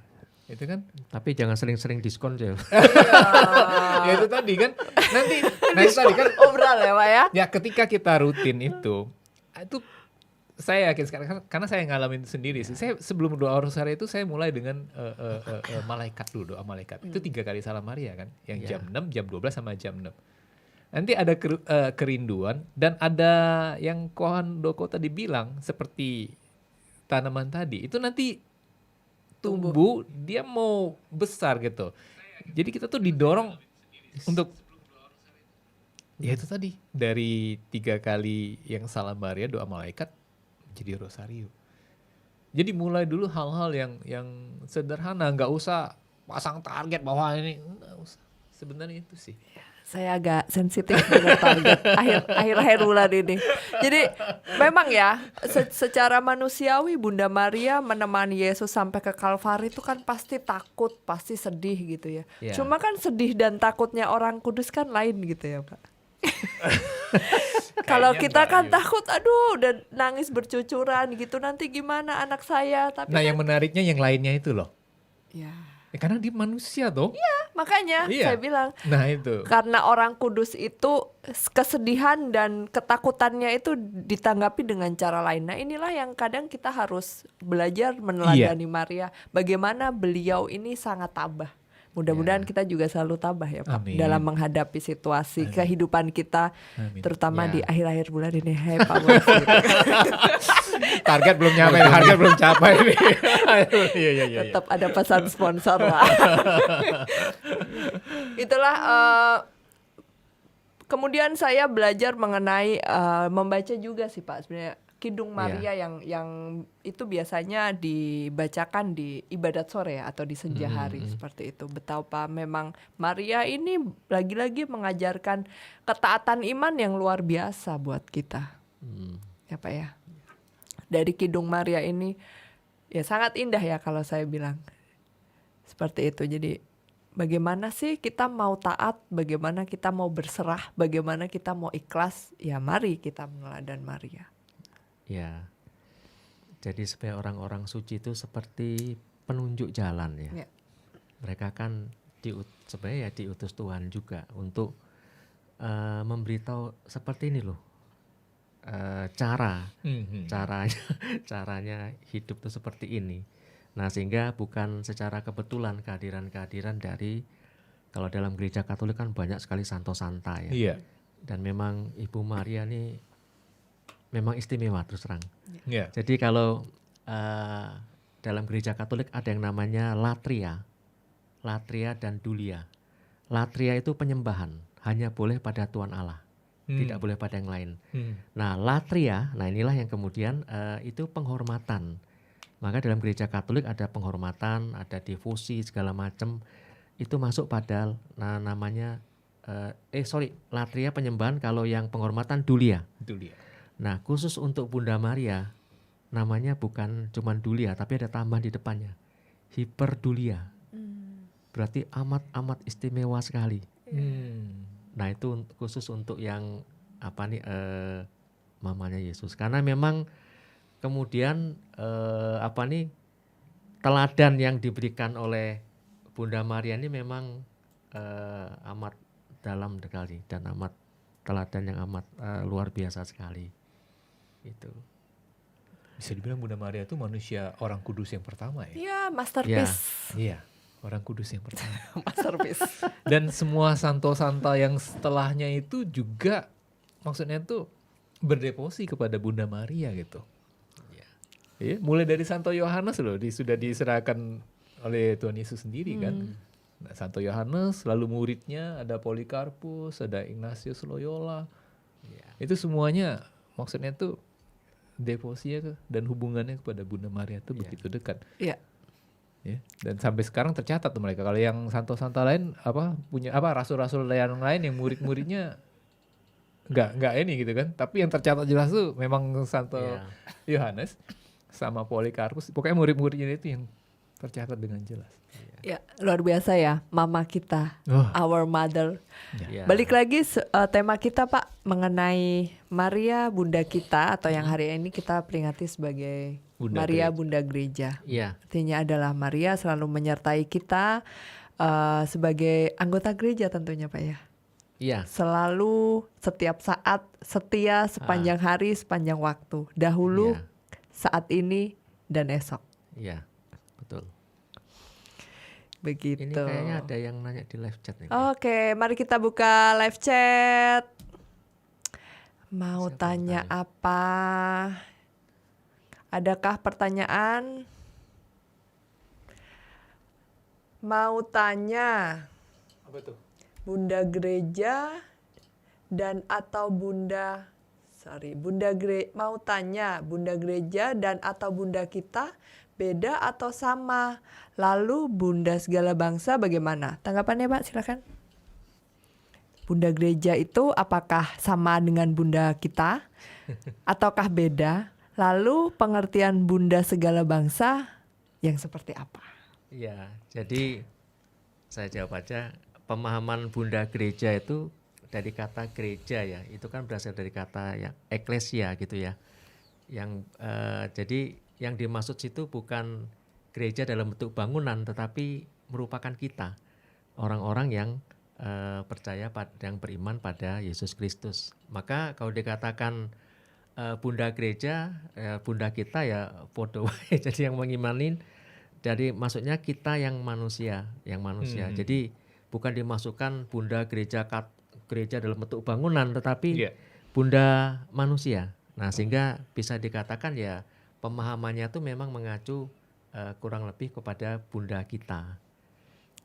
Itu kan? Tapi jangan sering-sering diskon ya. Ya itu tadi kan. Nanti tadi kan Obral ya, Pak ya. ya ketika kita rutin itu saya yakin sekarang karena saya ngalamin sendiri sih. Saya sebelum doa rosario itu saya mulai dengan malaikat dulu, doa malaikat. Itu 3 kali Salam Maria kan, yang jam 6, jam 12 sama jam 6. Nanti ada kerinduan dan ada yang Kohan Doko tadi bilang seperti tanaman tadi. Itu nanti tumbuh, dia mau besar gitu. Jadi kita tuh didorong untuk ya itu tadi dari 3 kali yang Salam Maria doa malaikat jadi rosario. Jadi mulai dulu hal-hal yang sederhana, nggak usah pasang target bahwa ini, nggak usah. Sebenarnya itu sih. Saya agak sensitif dengan target akhir-akhir bulan ini. Jadi memang ya secara manusiawi Bunda Maria menemani Yesus sampai ke Kalvari itu kan pasti takut, pasti sedih gitu ya. Cuma kan sedih dan takutnya orang kudus kan lain gitu ya, Pak. Kalau kita kan takut, aduh udah nangis bercucuran gitu, nanti gimana anak saya. Tapi nah yang menariknya yang lainnya itu loh. Ya. Karena dia manusia toh. Iya, makanya saya bilang. Nah itu. Karena orang kudus itu kesedihan dan ketakutannya itu ditanggapi dengan cara lain. Nah inilah yang kadang kita harus belajar meneladani Maria. Bagaimana beliau ini sangat tabah. Mudah-mudahan kita juga selalu tabah ya Pak. Dalam menghadapi situasi kehidupan kita. Terutama di akhir-akhir bulan ini. Hai Pak Bos. Target belum nyampe, harga belum capai nih. Iya. Tetap ada pesan sponsor lah. Itulah kemudian saya belajar mengenai membaca juga sih Pak sebenarnya Kidung Maria yang itu biasanya dibacakan di ibadat sore atau di senja hari seperti itu. Betapa memang Maria ini lagi-lagi mengajarkan ketaatan iman yang luar biasa buat kita. Ya Pak ya. Dari Kidung Maria ini ya sangat indah ya kalau saya bilang. Seperti itu. Jadi bagaimana sih kita mau taat, bagaimana kita mau berserah, bagaimana kita mau ikhlas, ya mari kita meneladani Maria. Ya, jadi supaya orang-orang suci itu seperti penunjuk jalan ya. Mereka kan sebenarnya diutus Tuhan juga untuk memberitahu seperti ini loh, caranya hidup itu seperti ini. Nah sehingga bukan secara kebetulan kehadiran dari, kalau dalam gereja Katolik kan banyak sekali santo-santa ya. Iya. Dan memang Ibu Maria ini memang istimewa terus terang. Yeah. Jadi kalau dalam gereja Katolik ada yang namanya latria dan dulia. Latria itu penyembahan, hanya boleh pada Tuhan Allah, tidak boleh pada yang lain. Nah latria, nah inilah yang kemudian itu penghormatan. Maka dalam gereja Katolik ada penghormatan, ada devosi segala macam. Itu masuk pada namanya latria penyembahan. Kalau yang penghormatan dulia. Nah khusus untuk Bunda Maria namanya bukan cuman dulia tapi ada tambahan di depannya, hiperdulia. Berarti amat istimewa sekali. Nah itu khusus untuk yang mamanya Yesus. Karena memang kemudian teladan yang diberikan oleh Bunda Maria ini memang amat dalam sekali dan amat teladan yang amat luar biasa sekali. Itu. Bisa dibilang Bunda Maria itu manusia orang kudus yang pertama ya? Iya, masterpiece. Iya, orang kudus yang pertama. Masterpiece. Dan semua santo-santa yang setelahnya itu juga maksudnya itu berdevosi kepada Bunda Maria gitu. Iya, mulai dari Santo Yohanes loh, sudah diserahkan oleh Tuhan Yesus sendiri kan. Nah, Santo Yohanes, lalu muridnya ada Polikarpus, ada Ignatius Loyola. Itu semuanya maksudnya itu devosinya dan hubungannya kepada Bunda Maria itu begitu dekat. Iya. Ya, dan sampai sekarang tercatat tuh mereka. Kalau yang santo-santa lain punya rasul-rasul yang lain yang murid-muridnya nggak ini gitu kan. Tapi yang tercatat jelas tuh memang Santo Yohanes sama Polikarpus. Pokoknya murid-muridnya itu yang tercatat dengan jelas. Ya, luar biasa ya, mama kita, our mother. Ya. Balik lagi tema kita Pak mengenai Maria Bunda kita atau yang hari ini kita peringati sebagai Bunda Maria Gereja. Bunda Gereja. Iya. Artinya adalah Maria selalu menyertai kita sebagai anggota gereja tentunya Pak ya. Iya. Selalu setiap saat setia sepanjang hari sepanjang waktu. Dahulu, Iya. saat ini dan esok. Iya. Betul. Begitu. Ini kayaknya ada yang nanya di live chat nih. Oke, mari kita buka live chat. Mau Siapa yang tanya tanya? apa? Adakah pertanyaan? Mau tanya Apa tuh? Bunda Gereja dan atau Bunda mau tanya Bunda Gereja dan atau Bunda kita beda atau sama? Lalu Bunda segala bangsa bagaimana? Tanggapannya Pak, silakan. Bunda Gereja itu apakah sama dengan Bunda kita ataukah beda? Lalu pengertian Bunda segala bangsa yang seperti apa? Iya, jadi saya jawab aja, pemahaman Bunda Gereja itu dari kata gereja ya, itu kan berasal dari kata ya eklesia gitu ya. Yang jadi yang dimaksud situ bukan gereja dalam bentuk bangunan, tetapi merupakan kita, orang-orang yang percaya yang beriman pada Yesus Kristus. Maka kalau dikatakan Bunda Gereja, Bunda kita ya podo wae. Jadi yang mengimanin, dari maksudnya kita yang manusia. Jadi bukan dimasukkan Bunda gereja dalam bentuk bangunan, tetapi Bunda manusia. Nah, sehingga bisa dikatakan ya pemahamannya itu memang mengacu kurang lebih kepada Bunda kita.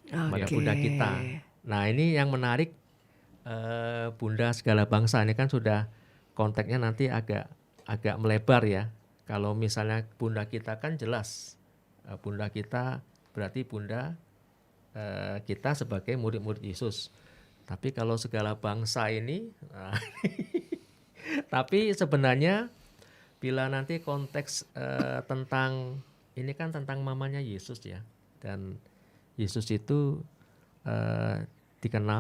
Kepada Bunda kita. Nah, ini yang menarik, Bunda segala bangsa ini kan sudah konteksnya nanti agak melebar ya. Kalau misalnya Bunda kita kan jelas, Bunda kita berarti Bunda kita sebagai murid-murid Yesus. Tapi kalau segala bangsa ini, tapi sebenarnya bila nanti konteks tentang ini kan tentang mamanya Yesus ya, dan Yesus itu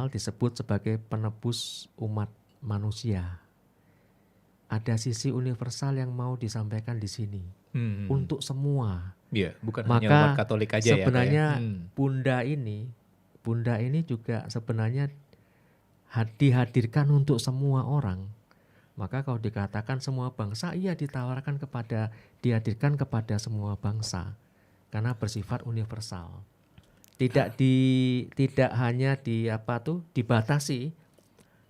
disebut sebagai penebus umat manusia. Ada sisi universal yang mau disampaikan di sini untuk semua. Iya, bukan Maka hanya umat Katolik aja sebenarnya ya. Bunda ini juga sebenarnya dihadirkan untuk semua orang. Maka kalau dikatakan semua bangsa, iya dihadirkan kepada semua bangsa karena bersifat universal. Tidak hanya dibatasi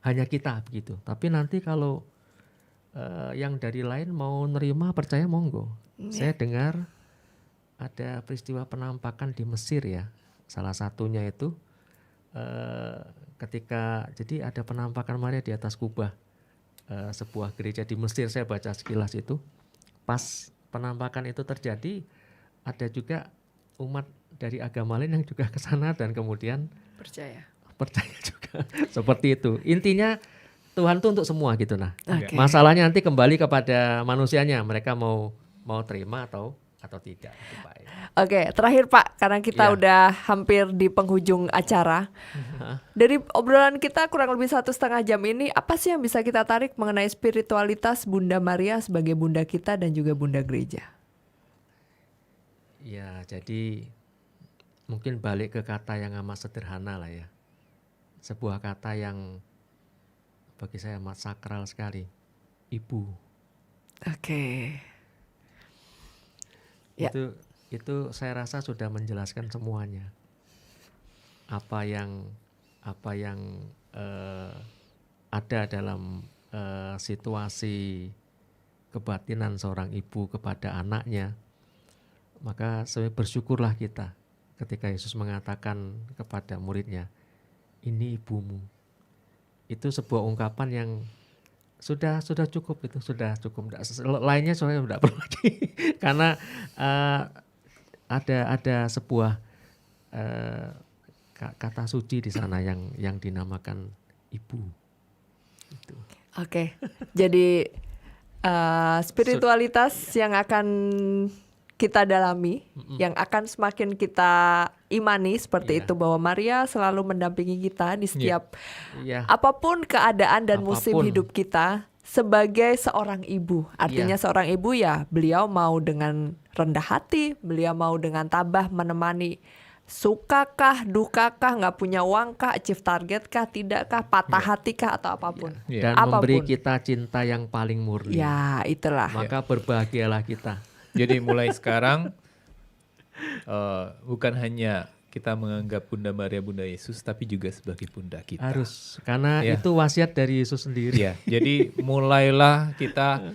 hanya kita begitu. Tapi nanti kalau yang dari lain mau nerima percaya monggo. Saya dengar ada peristiwa penampakan di Mesir ya. Salah satunya itu ketika jadi ada penampakan Maria di atas kubah sebuah gereja di Mesir. Saya baca sekilas itu. Pas penampakan itu terjadi, ada juga umat dari agama lain yang juga ke sana dan kemudian Percaya juga. Seperti itu. Intinya Tuhan itu untuk semua gitu nah. Oke. Masalahnya nanti kembali kepada manusianya, mereka mau terima atau atau tidak itu baik. Oke, terakhir Pak, karena kita Iya. udah hampir di penghujung acara. Dari obrolan kita kurang lebih 1,5 jam ini, apa sih yang bisa kita tarik mengenai spiritualitas Bunda Maria sebagai bunda kita dan juga bunda gereja? Ya, jadi mungkin balik ke kata yang amat sederhana lah ya. Sebuah kata yang bagi saya amat sakral sekali. Ibu. Oke. Ya. Itu saya rasa sudah menjelaskan semuanya. Apa yang ada dalam situasi kebatinan seorang ibu kepada anaknya. Maka sebenarnya bersyukurlah kita ketika Yesus mengatakan kepada muridnya, ini ibumu. Itu sebuah ungkapan yang sudah cukup, itu sudah cukup. Lainnya soalnya tidak perlu lagi. Karena ada sebuah kata suci di sana yang dinamakan ibu. Itu. Oke. Jadi spiritualitas yang akan kita dalami, yang akan semakin kita imani seperti Iya. itu, bahwa Maria selalu mendampingi kita di setiap Iya. apapun keadaan dan musim Apapun. hidup kita sebagai seorang ibu. Artinya Iya. seorang ibu ya beliau mau dengan rendah hati, beliau mau dengan tabah menemani. Sukakah, dukakah, nggak punya uang kah, achieve target kah, tidakkah, patah hati kah, atau apapun. Iya. Dan memberi Apapun. kita cinta yang paling murni. Ya itulah. Maka berbahagialah kita. Jadi mulai sekarang bukan hanya kita menganggap Bunda Maria Bunda Yesus, tapi juga sebagai bunda kita. Harus, karena Ya. itu wasiat dari Yesus sendiri. Ya, jadi mulailah kita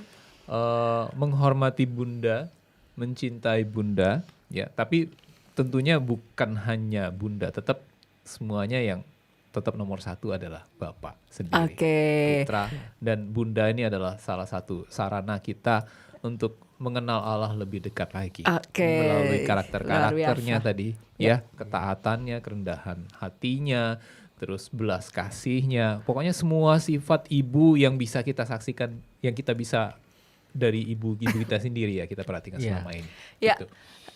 menghormati Bunda, mencintai Bunda, ya. Tapi tentunya bukan hanya Bunda, tetap semuanya yang tetap nomor satu adalah Bapak sendiri, Oke. Putra, dan Bunda ini adalah salah satu sarana kita untuk mengenal Allah lebih dekat lagi Oke. melalui Luar karakter-karakternya biasa. tadi, ya, ketaatannya, kerendahan hatinya, terus belas kasihnya, pokoknya semua sifat ibu yang bisa kita saksikan, yang kita bisa dari ibu kita sendiri ya kita perhatikan Iya. selama ini. Ya. Gitu.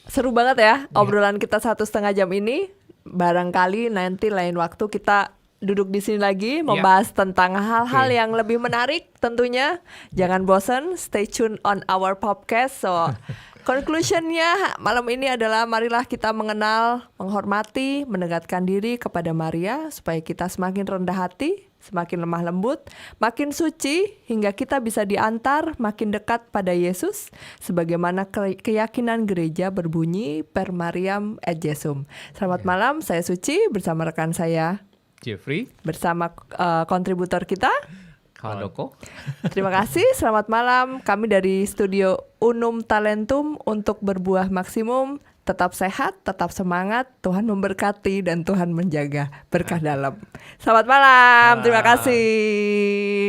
Seru banget ya obrolan kita 1,5 jam ini. Barangkali nanti lain waktu kita duduk di sini lagi membahas tentang hal-hal Oke. yang lebih menarik tentunya. Jangan bosan, stay tune on our podcast. So, conclusionnya malam ini adalah marilah kita mengenal, menghormati, mendekatkan diri kepada Maria supaya kita semakin rendah hati, semakin lemah lembut, makin suci hingga kita bisa diantar makin dekat pada Yesus sebagaimana keyakinan gereja berbunyi per Mariam et Jesum. Selamat malam, saya Suci bersama rekan saya, Jeffrey, bersama kontributor kita. Handoko. Terima kasih, selamat malam. Kami dari studio Unum Talentum untuk berbuah maksimum. Tetap sehat, tetap semangat, Tuhan memberkati dan Tuhan menjaga berkah dalam. Selamat malam, terima kasih.